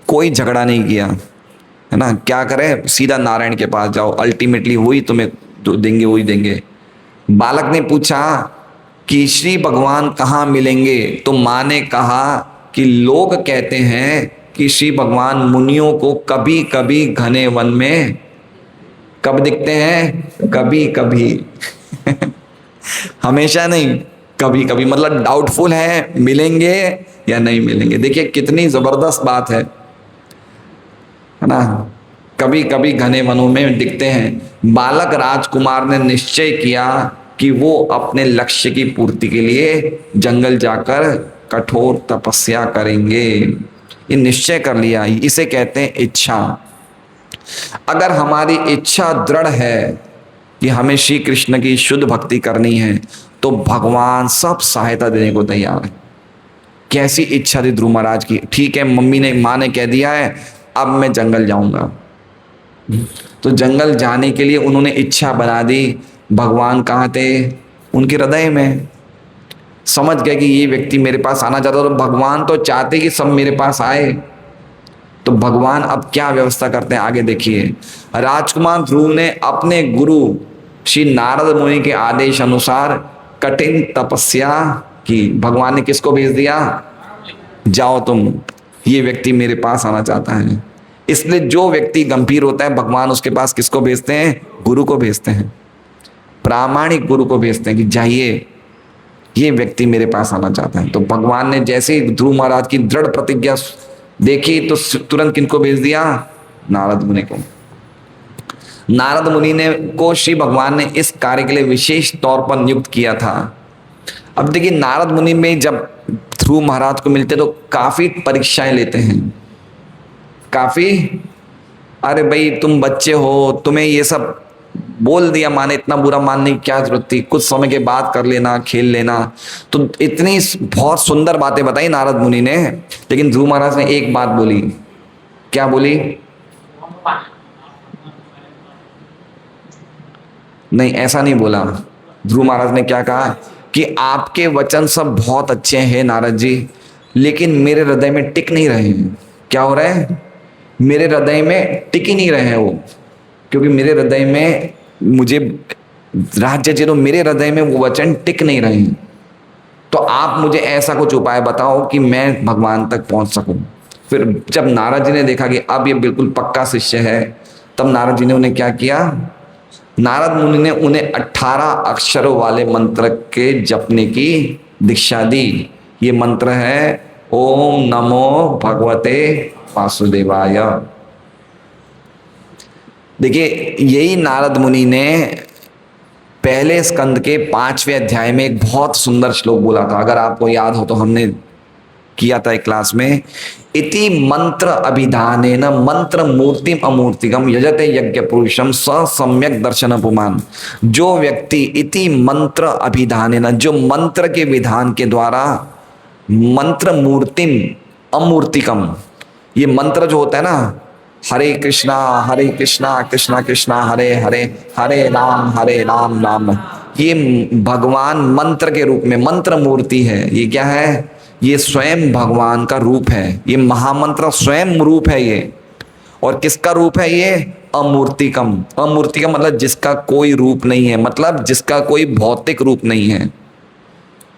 कोई झगड़ा नहीं किया, है ना। क्या करे? सीधा नारायण के पास जाओ, अल्टीमेटली वही तुम्हें देंगे, वही देंगे। बालक ने पूछा कि श्री भगवान कहाँ मिलेंगे? तो माँ ने कहा कि लोग कहते हैं कि श्री भगवान मुनियों को कभी कभी घने वन में, कब दिखते हैं? कभी कभी हमेशा नहीं, कभी कभी। मतलब डाउटफुल है मिलेंगे या नहीं मिलेंगे। देखिए कितनी जबरदस्त बात है ना। कभी कभी घने वनों में दिखते हैं। बालक राजकुमार ने निश्चय किया कि वो अपने लक्ष्य की पूर्ति के लिए जंगल जाकर कठोर तपस्या करेंगे। ये निश्चय कर लिया, इसे कहते हैं इच्छा। अगर हमारी इच्छा दृढ़ है कि हमें श्री कृष्ण की शुद्ध भक्ति करनी है, तो भगवान सब सहायता देने को तैयार है। कैसी इच्छा थी ध्रुव महाराज की। ठीक है, माँ ने कह दिया है अब मैं जंगल जाऊंगा, तो जंगल जाने के लिए उन्होंने इच्छा बना दी। भगवान कहाँ थे? उनके हृदय में। समझ गए कि ये व्यक्ति मेरे पास आना चाहता, तो भगवान तो चाहते कि सब मेरे पास आए। तो भगवान अब क्या व्यवस्था करते हैं आगे देखिए। राजकुमार ध्रुव ने अपने गुरु श्री नारद मुनि के आदेश अनुसार कठिन तपस्या की। भगवान ने किसको भेज दिया? जाओ तुम, ये व्यक्ति मेरे पास आना चाहता है। इसलिए जो व्यक्ति गंभीर होता है भगवान उसके पास किसको भेजते हैं? गुरु को भेजते हैं, प्रामाणिक गुरु को भेजते हैं कि जाइए ये व्यक्ति मेरे पास आना चाहता है। तो भगवान ने जैसे ही ध्रुव महाराज की दृढ़ प्रतिज्ञा देखी तो तुरंत किनको भेज दिया? नारद मुनि को। नारद मुनि ने को श्री भगवान ने इस कार्य के लिए विशेष तौर पर नियुक्त किया था। अब देखिए, नारद मुनि में जब ध्रुव महाराज को मिलते तो काफी परीक्षाएं लेते हैं, काफी। अरे भाई तुम बच्चे हो, तुम्हें ये सब बोल दिया, माने इतना बुरा मानने की क्या जरूरत थी, कुछ समय के बाद कर लेना, खेल लेना। तो इतनी बहुत सुंदर बातें बताई नारद मुनि ने, लेकिन ध्रुव महाराज ने एक बात बोली। क्या बोली? नहीं, ऐसा नहीं बोला। ध्रुव महाराज ने क्या कहा कि आपके वचन सब बहुत अच्छे हैं नारद जी, लेकिन मेरे हृदय में टिक नहीं रहे हैं। क्या हो रहा है? मेरे हृदय में टिक ही नहीं रहे हैं वो, क्योंकि मेरे हृदय में मुझे राज्य जी, मेरे हृदय में वो वचन टिक नहीं रहे हैं। तो आप मुझे ऐसा कुछ उपाय बताओ कि मैं भगवान तक पहुंच सकूं। फिर जब नारद जी ने देखा कि अब ये बिल्कुल पक्का शिष्य है, तब नारद जी ने उन्हें क्या किया? नारद मुनि ने उन्हें 18 अक्षरों वाले मंत्र के जपने की दीक्षा दी। ये मंत्र है ओम नमो भगवते वासुदेवाय। देखिए, यही नारद मुनि ने पहले स्कंद के 5वें अध्याय में एक बहुत सुंदर श्लोक बोला था। अगर आपको याद हो तो हमने किया था एक क्लास में। इति मंत्र अभिधानेन मंत्र मूर्तिम अमूर्तिकम यजते यज्ञ पुरुषम स सम्यक दर्शन पुमान। जो व्यक्ति इति मंत्र अभिधानेन, जो मंत्र के विधान के द्वारा मंत्र मूर्तिम अमूर्तिकम, ये मंत्र जो होता है ना, हरे कृष्णा कृष्णा कृष्णा हरे हरे, हरे राम राम, ये भगवान मंत्र के रूप में मंत्र मूर्ति है। ये क्या है? ये स्वयं भगवान का रूप है। ये महामंत्र स्वयं रूप है ये। और किसका रूप है ये? अमूर्तिकम। अमूर्तिकम मतलब जिसका कोई रूप नहीं है, मतलब जिसका कोई भौतिक रूप नहीं है।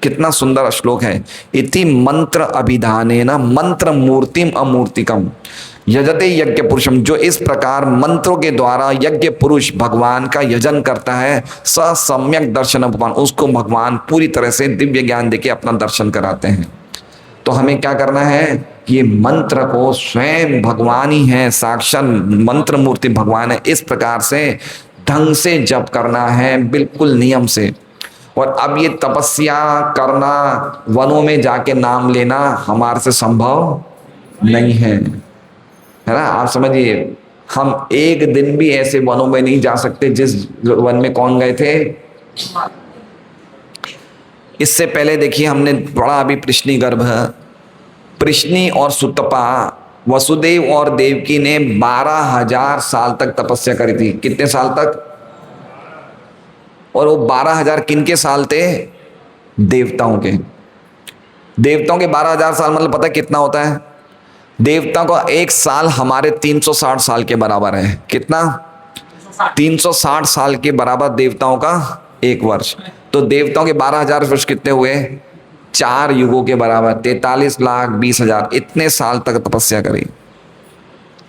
कितना सुंदर श्लोक है। इति मंत्र अभिधानेन मंत्र मूर्तिम अमूर्तिकम यजते यज्ञ पुरुषम। जो इस प्रकार मंत्रों के द्वारा यज्ञ पुरुष भगवान का यजन करता है, स सम्यक दर्शन भगवान, उसको भगवान पूरी तरह से दिव्य ज्ञान देके अपना दर्शन कराते हैं। तो हमें क्या करना है? ये मंत्र को स्वयं भगवान ही है, साक्षात मंत्र मूर्ति भगवान है, इस प्रकार से ढंग से जप करना है, बिल्कुल नियम से। और अब ये तपस्या करना, वनों में जाके नाम लेना हमारे से संभव नहीं है ना। आप समझिए, हम एक दिन भी ऐसे वनों में नहीं जा सकते जिस वन में कौन गए थे? इससे पहले देखिए, हमने पढ़ा अभी प्रश्नि गर्भ, प्रश्नि और सुतपा, वसुदेव और देवकी ने 12,000 साल तक तपस्या करी थी। कितने साल तक? और वो 12,000 किनके साल थे? देवताओं के। देवताओं के 12,000 साल मतलब पता है कितना होता है? देवताओं का एक साल हमारे 360 साल के बराबर है। कितना? 360 साल के बराबर देवताओं का एक वर्ष। तो देवताओं के 12,000 वर्ष कितने हुए? 4 युगों के बराबर, 43,20,000। इतने साल तक तपस्या करी।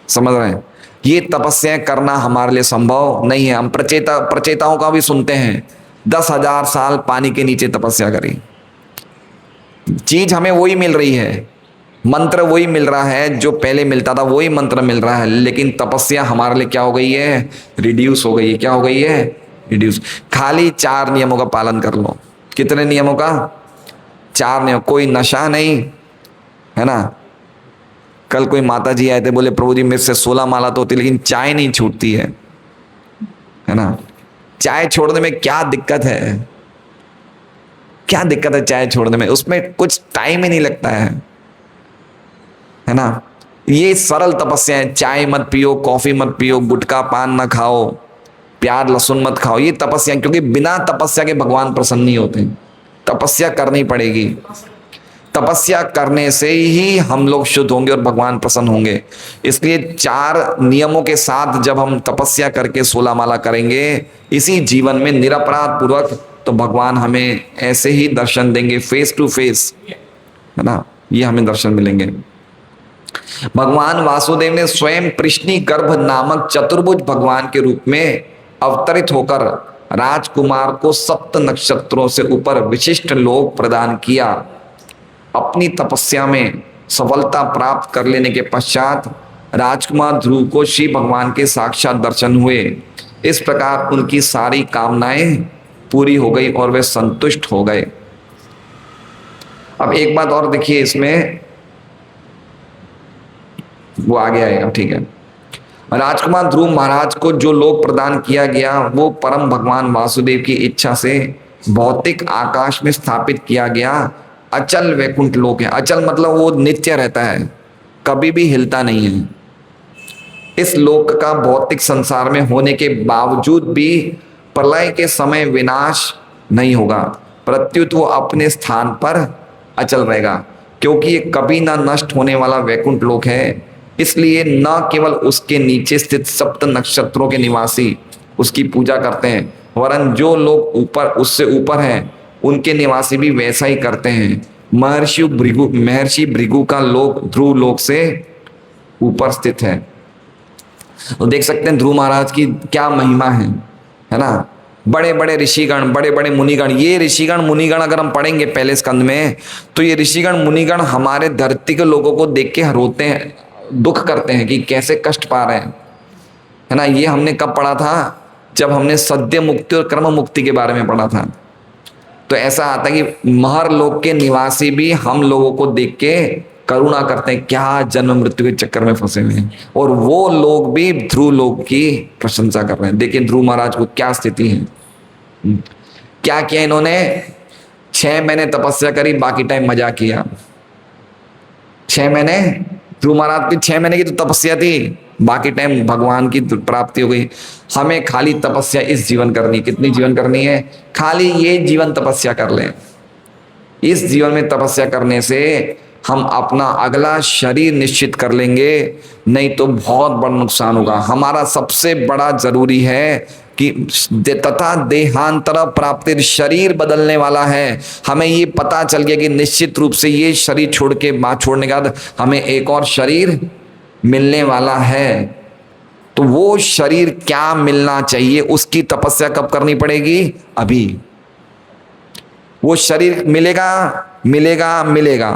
समझ रहे हैं? ये तपस्या करना हमारे लिए संभव नहीं है। हम प्रचेताओं का भी सुनते हैं, 10,000 साल पानी के नीचे तपस्या करी। चीज हमें वही मिल रही है, मंत्र वही मिल रहा है जो पहले मिलता था, वही मंत्र मिल रहा है, लेकिन तपस्या हमारे लिए क्या हो गई है? रिड्यूस हो गई है। क्या हो गई है? रिड्यूस। खाली 4 नियमों का पालन कर लो। कितने नियमों का? 4 नियम। कोई नशा नहीं, है ना। कल कोई माता जी आए थे, बोले प्रभु जी मेरे से 16 माला तो होती, लेकिन चाय नहीं छूटती है ना। चाय छोड़ने में क्या दिक्कत है? क्या दिक्कत है चाय छोड़ने में? उसमें कुछ टाइम ही नहीं लगता है ना। ये सरल तपस्या है। चाय मत पियो, कॉफी मत पियो, गुटखा पान ना खाओ, प्याज लहसुन मत खाओ। ये तपस्या, क्योंकि बिना तपस्या के भगवान प्रसन्न नहीं होते। तपस्या करनी पड़ेगी। तपस्या करने से ही हम लोग शुद्ध होंगे और भगवान प्रसन्न होंगे। इसलिए 4 नियमों के साथ जब हम तपस्या करके 16 माला करेंगे इसी जीवन में निरपराध पूर्वक, तो भगवान हमें ऐसे ही दर्शन देंगे, फेस टू फेस, है ना। ये हमें दर्शन मिलेंगे। भगवान वासुदेव ने स्वयं प्रश्नि गर्भ नामक चतुर्भुज भगवान के रूप में अवतरित होकर राजकुमार को सप्त नक्षत्रों से ऊपर विशिष्ट लोक प्रदान किया। अपनी तपस्या में सफलता प्राप्त कर लेने के पश्चात राजकुमार ध्रुव को श्री भगवान के साक्षात दर्शन हुए। इस प्रकार उनकी सारी कामनाएं पूरी हो गई और वे संतुष्ट हो गए। अब एक बात और देखिए, इसमें वो आगे आएगा, ठीक है। राजकुमार ध्रुव महाराज को जो लोक प्रदान किया गया वो परम भगवान वासुदेव की इच्छा से भौतिक आकाश में स्थापित किया गया अचल वैकुंठ लोक है। अचल मतलब वो नित्य रहता है, कभी भी हिलता नहीं है। इस लोक का भौतिक संसार में होने के बावजूद भी प्रलय के समय विनाश नहीं होगा, प्रत्युत वो अपने स्थान पर अचल रहेगा, क्योंकि ये कभी ना नष्ट होने वाला वैकुंठ लोक है। इसलिए न केवल उसके नीचे स्थित सप्त नक्षत्रों के निवासी उसकी पूजा करते हैं, वरन जो लोग ऊपर उससे ऊपर हैं उनके निवासी भी वैसा ही करते हैं। महर्षि भृगु का लोक ध्रुव लोक से ऊपर स्थित है। तो देख सकते हैं ध्रुव महाराज की क्या महिमा है ना। बड़े बड़े ऋषिगण, बड़े बड़े मुनिगण, ये ऋषिगण मुनिगण अगर हम पढ़ेंगे पहले स्कंद में, तो ये ऋषिगण मुनिगण हमारे धरती के लोगों को देख के रोते हैं, दुख करते हैं कि कैसे कष्ट पा रहे हैं, है ना। ये हमने कब पढ़ा था? जब हमने सद्य मुक्ति और कर्म मुक्ति के बारे में पढ़ा था। तो ऐसा आता है कि महर लोक के निवासी भी हम लोगों को देख के करुणा करते हैं, क्या जन्म मृत्यु के चक्कर में फंसे हुए हैं, और वो लोग भी ध्रुव लोक की प्रशंसा कर रहे हैं। देखिए ध्रुव महाराज को क्या स्थिति है, क्या किया इन्होंने। 6 महीने तपस्या करी, बाकी टाइम मजा किया। 6 महीने ध्रुव महाराज की 6 महीने की तो तपस्या थी, बाकी टाइम भगवान की प्राप्ति हो गई। हमें खाली तपस्या इस जीवन करनी, कितनी जीवन करनी है? खाली ये जीवन तपस्या कर लें। इस जीवन में तपस्या करने से हम अपना अगला शरीर निश्चित कर लेंगे, नहीं तो बहुत बड़ा नुकसान होगा। हमारा सबसे बड़ा जरूरी है कि तथा देहांतर प्राप्ति, शरीर बदलने वाला है। हमें ये पता चल गया कि निश्चित रूप से ये शरीर छोड़ने के बाद हमें एक और शरीर मिलने वाला है। तो वो शरीर क्या मिलना चाहिए, उसकी तपस्या कब करनी पड़ेगी? अभी। वो शरीर मिलेगा मिलेगा मिलेगा।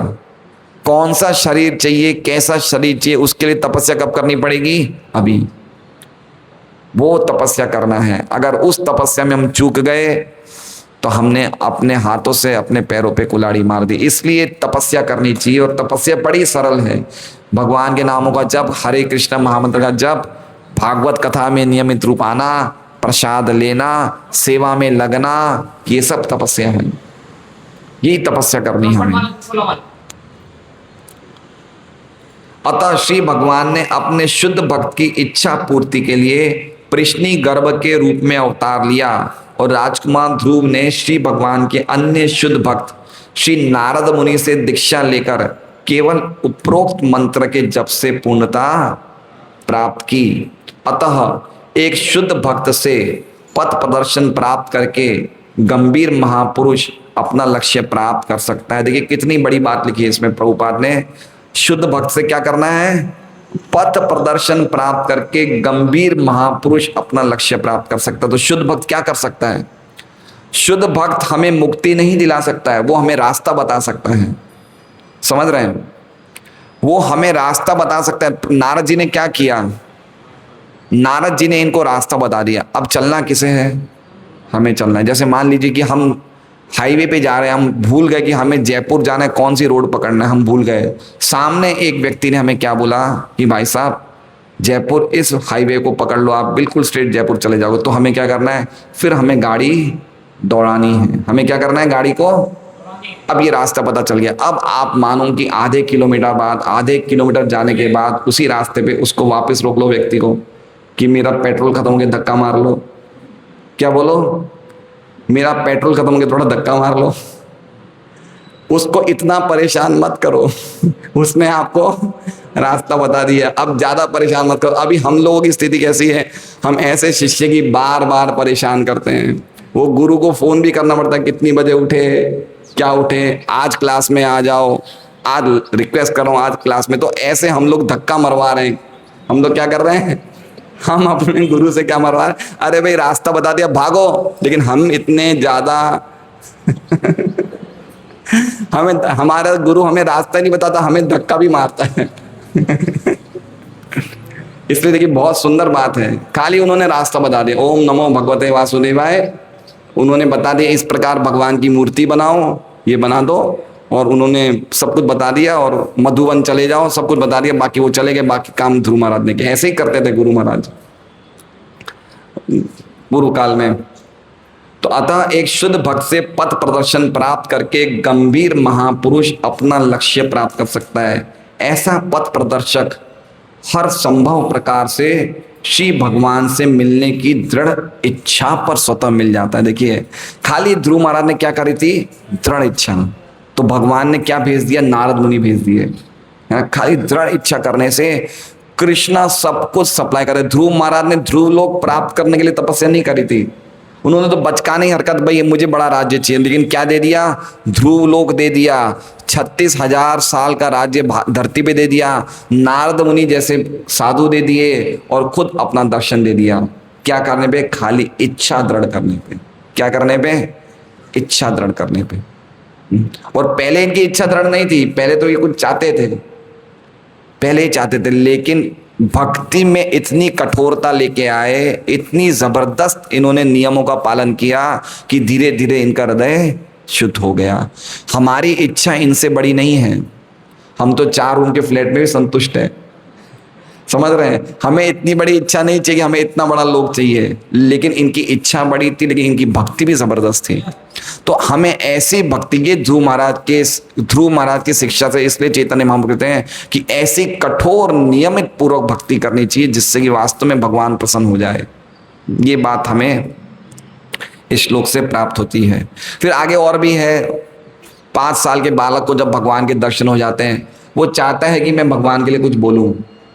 कौन सा शरीर चाहिए, कैसा शरीर चाहिए, उसके लिए तपस्या कब करनी पड़ेगी? अभी। वो तपस्या करना है। अगर उस तपस्या में हम चूक गए तो हमने अपने हाथों से अपने पैरों पे कुल्हाड़ी मार दी। इसलिए तपस्या करनी चाहिए, और तपस्या बड़ी सरल है। भगवान के नामों का जप, हरे कृष्ण महामंत्र का जप, भागवत कथा में नियमित रूप आना, प्रसाद लेना, सेवा में लगना, ये सब तपस्या है। यही तपस्या करनी है हमें। अतः श्री भगवान ने अपने शुद्ध भक्त की इच्छा पूर्ति के लिए प्रश्नी गर्भ के रूप में अवतार लिया, और राजकुमार ध्रुव ने श्री भगवान के अन्य शुद्ध भक्त श्री नारद मुनि से दीक्षा लेकर केवल उपरोक्त मंत्र के जप से पूर्णता प्राप्त की। अतः एक शुद्ध भक्त से पथ प्रदर्शन प्राप्त करके गंभीर महापुरुष अपना लक्ष्य प्राप्त कर सकता है। देखिए कितनी बड़ी बात लिखी है इसमें प्रभुपाद ने। शुद्ध भक्त से क्या करना है? पथ प्रदर्शन प्राप्त करके गंभीर महापुरुष अपना लक्ष्य प्राप्त कर सकता है। तो शुद्ध भक्त क्या कर सकता है? शुद्ध भक्त हमें मुक्ति नहीं दिला सकता है, वो हमें रास्ता बता सकता है। समझ रहे हैं? वो हमें रास्ता बता सकता है। नारद जी ने क्या किया? नारद जी ने इनको रास्ता बता दिया। अब चलना किसे है? हमें चलना है। जैसे मान लीजिए कि हम हाईवे पे जा रहे हैं, हम भूल गए कि हमें जयपुर जाना है, कौन सी रोड पकड़ना है, हम भूल गए। सामने एक व्यक्ति ने हमें क्या बोला कि भाई साहब जयपुर इस हाईवे को पकड़ लो, आप बिल्कुल स्ट्रेट जयपुर चले जाओगे। तो हमें क्या करना है? फिर हमें गाड़ी दौड़ानी है। हमें क्या करना है? गाड़ी को। अब ये रास्ता पता चल गया। अब आप मानो कि आधे किलोमीटर जाने के बाद उसी रास्ते पे उसको वापस रोक लो, व्यक्ति को, कि मेरा पेट्रोल खत्म हो गया, धक्का मार लो। क्या बोलो? मेरा पेट्रोल खत्म हो गया, थोड़ा धक्का मार लो। उसको इतना परेशान मत करो, उसने आपको रास्ता बता दिया। अब ज्यादा परेशान मत करो। अभी हम लोगों की स्थिति कैसी है? हम ऐसे शिष्य की बार बार परेशान करते हैं। वो गुरु को फोन भी करना पड़ता है, कितनी बजे उठे, क्या उठे, आज क्लास में आ जाओ, आज रिक्वेस्ट करो आज क्लास में। तो ऐसे हम लोग धक्का मरवा रहे हैं। हम लोग क्या कर रहे हैं? हम अपने गुरु से क्या मरवा रहे हैं? अरे भाई रास्ता बता दिया भागो, लेकिन हम इतने ज्यादा हमें, हमारा गुरु हमें रास्ता नहीं बताता, हमें धक्का भी मारता है। इसलिए देखिए बहुत सुंदर बात है, खाली उन्होंने रास्ता बता दिया, ओम नमो भगवते वासुदेवाय, उन्होंने बता दिया इस प्रकार भगवान की मूर्ति बनाओ, ये बना दो, और उन्होंने सब कुछ बता दिया, और मधुवन चले जाओ, सब कुछ बता दिया, बाकी वो चले गए, बाकी काम ध्रुव महाराज ने किया। ऐसे ही करते थे गुरु महाराज पूर्व काल में। तो अतः एक शुद्ध भक्त से पथ प्रदर्शन प्राप्त करके गंभीर महापुरुष अपना लक्ष्य प्राप्त कर सकता है। ऐसा पथ प्रदर्शक हर संभव प्रकार से श्री भगवान से मिलने की दृढ़ इच्छा पर स्वतः मिल जाता है। देखिए खाली ध्रुव महाराज ने क्या करी थी? दृढ़ इच्छा। तो भगवान ने क्या भेज दिया? नारद मुनि भेज दिए। खाली दृढ़ इच्छा करने से कृष्णा सब कुछ सप्लाई करे। ध्रुव महाराज ने ध्रुव लोक प्राप्त करने के लिए तपस्या नहीं करी थी, उन्होंने तो बचकाने ही हरकत, भाई मुझे बड़ा राज्य चाहिए, लेकिन क्या दे दिया? ध्रुव लोक दे दिया, 36,000 साल का राज्य धरती पे दे दिया, नारद मुनि जैसे साधु दे दिए, और खुद अपना दर्शन दे दिया। क्या करने पे? खाली इच्छा दृढ़ करने पे। क्या करने पे? इच्छा दृढ़ करने पे। और पहले इनकी इच्छा दृढ़ नहीं थी, पहले तो ये कुछ चाहते थे, पहले ही चाहते थे, लेकिन भक्ति में इतनी कठोरता लेके आए, इतनी जबरदस्त इन्होंने नियमों का पालन किया कि धीरे धीरे इनका हृदय शुद्ध हो गया। हमारी इच्छा इनसे बड़ी नहीं है, हम तो 4 रूम के फ्लैट में भी संतुष्ट है, समझ रहे हैं? हमें इतनी बड़ी इच्छा नहीं चाहिए, हमें इतना बड़ा लोग चाहिए, लेकिन इनकी इच्छा बड़ी थी, लेकिन इनकी भक्ति भी जबरदस्त थी। तो हमें ऐसी भक्ति के ध्रुव महाराज की शिक्षा से, इसलिए चैतन्य महाप्रभु कहते हैं कि ऐसी कठोर नियमित पूर्वक भक्ति करनी चाहिए जिससे कि वास्तव में भगवान प्रसन्न हो जाए। ये बात हमें इस श्लोक से प्राप्त होती है। फिर आगे और भी है, 5 साल के बालक को जब भगवान के दर्शन हो जाते हैं, वो चाहता है कि मैं भगवान के लिए कुछ बोलूं,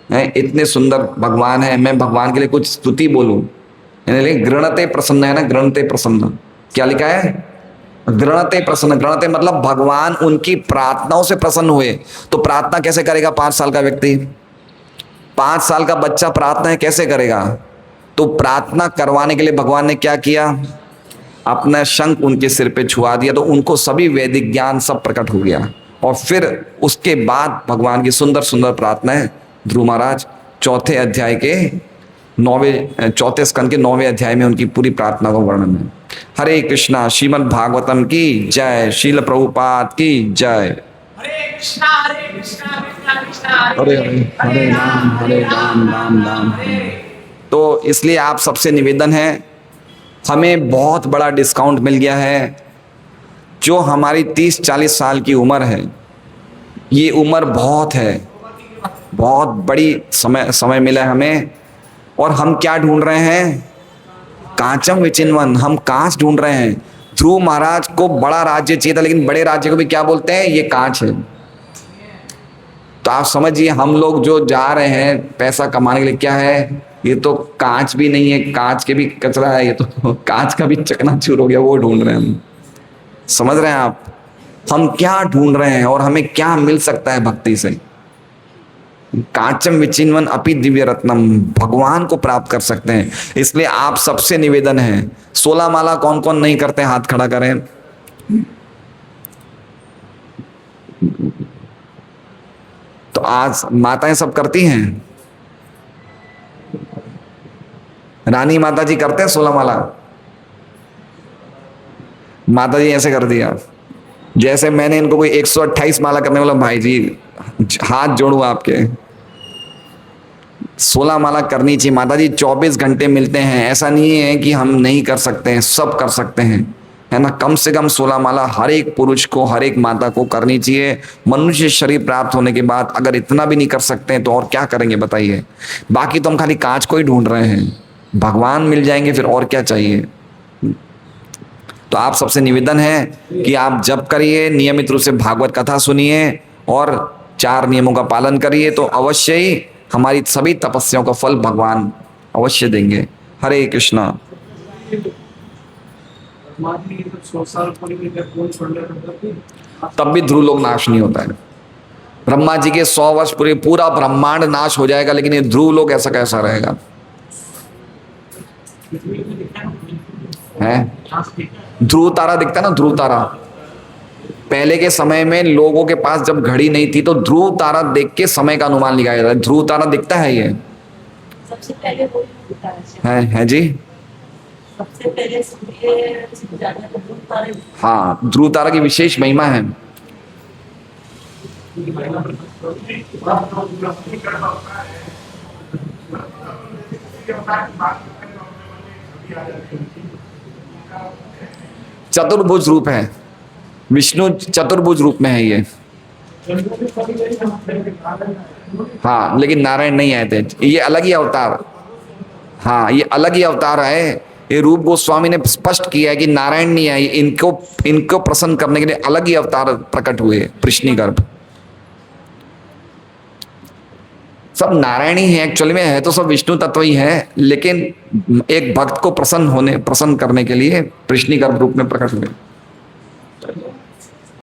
इतने सुंदर भगवान है, मैं भगवान के लिए कुछ स्तुति बोलूं। गृणते प्रसन्न है ना, गृणते प्रसन्न, क्या लिखा है? गृणते प्रसन्न। गृणते मतलब भगवान उनकी प्रार्थनाओं से प्रसन्न हुए। तो प्रार्थना कैसे करेगा 5 साल का व्यक्ति? 5 साल का बच्चा प्रार्थना कैसे करेगा? तो प्रार्थना करवाने के लिए भगवान ने क्या किया? अपना शंख उनके सिर पे छुआ दिया, तो उनको सभी वैदिक ज्ञान सब प्रकट हो गया। और फिर उसके बाद भगवान की सुंदर सुंदर प्रार्थनाएं ध्रुव महाराज 4थे अध्याय के 4थे स्कंद के 9वें अध्याय में उनकी पूरी प्रार्थना का वर्णन है। हरे कृष्णा, श्रीमद् भागवतम की जय, शील प्रभुपाद की जय। हरे कृष्णा कृष्णा कृष्णा, हरे हरे हरे राम राम राम। तो इसलिए आप सबसे निवेदन है, हमें बहुत बड़ा डिस्काउंट मिल गया है। जो हमारी 30-40 साल की उम्र है, ये उम्र बहुत है, बहुत बड़ी समय मिला है हमें, और हम क्या ढूंढ रहे हैं? कांचम विचिन्वन, हम कांच ढूंढ रहे हैं। ध्रुव महाराज को बड़ा राज्य चाहिए था, लेकिन बड़े राज्य को भी क्या बोलते हैं? ये कांच है। तो आप समझिए, हम लोग जो जा रहे हैं पैसा कमाने के लिए, क्या है? ये तो कांच भी नहीं है, कांच के भी कचरा है, ये तो कांच का भी चकनाचूर हो गया, वो ढूंढ रहे हैं हम। समझ रहे हैं आप? हम क्या ढूंढ रहे हैं और हमें क्या मिल सकता है भक्ति से? कांचम विचिन्वन अपि दिव्य रत्नम, भगवान को प्राप्त कर सकते हैं। इसलिए आप सबसे निवेदन है, 16 माला कौन कौन नहीं करते? हाथ खड़ा करें। तो आज माताएं सब करती हैं, रानी माता जी करते हैं 16 माला। माता जी ऐसे कर दिया जैसे मैंने इनको कोई 128 माला करने वाला, भाई जी हाथ जोड़ू आपके। 16 माला करनी चाहिए माता जी, 24 घंटे मिलते हैं, ऐसा नहीं है कि हम नहीं कर सकते हैं, सब कर सकते हैं, है ना। कम से कम 16 माला हर एक पुरुष को, हर एक माता को करनी चाहिए। मनुष्य शरीर प्राप्त होने के बाद अगर इतना भी नहीं कर सकते हैं तो और क्या करेंगे बताइए? बाकी तो हम खाली कांच को ही ढूंढ रहे हैं, भगवान मिल जाएंगे फिर और क्या चाहिए। तो आप सबसे निवेदन है कि आप जप करिए, नियमित रूप से भागवत कथा सुनिए और 4 नियमों का पालन करिए, तो अवश्य ही हमारी सभी तपस्याओं का फल भगवान अवश्य देंगे। हरे कृष्णा। तब भी ध्रुव लोक नाश नहीं होता है। ब्रह्मा जी के 100 वर्ष पूरे पूरा ब्रह्मांड नाश हो जाएगा, लेकिन ये ध्रुव लोक ऐसा कैसा रहेगा? है ध्रुव तारा दिखता है ना, ध्रुव तारा। पहले के समय में लोगों के पास जब घड़ी नहीं थी तो ध्रुव तारा देख के समय का अनुमान लगाया जाता है। ध्रुव तारा दिखता है ये, सबसे पहले वो होता है। है जी। सबसे पहले सूर्य से ज्यादा तो ध्रुव तारे। हाँ, ध्रुव तारा की विशेष महिमा है। चतुर्भुज रूप है, विष्णु चतुर्भुज रूप में है ये। हाँ, लेकिन नारायण नहीं आए थे, ये अलग ही अवतार। हाँ, ये अलग ही अवतार है। ये रूप गोस्वामी ने स्पष्ट किया है कि नारायण नहीं आए, इनको प्रसन्न करने के लिए अलग ही अवतार प्रकट हुए, प्रश्निगर्भ। सब नारायण ही है एक्चुअली में, है तो सब विष्णु तत्व ही है, लेकिन एक भक्त को प्रसन्न करने के लिए प्रश्निगर्भ रूप में प्रकट हुए।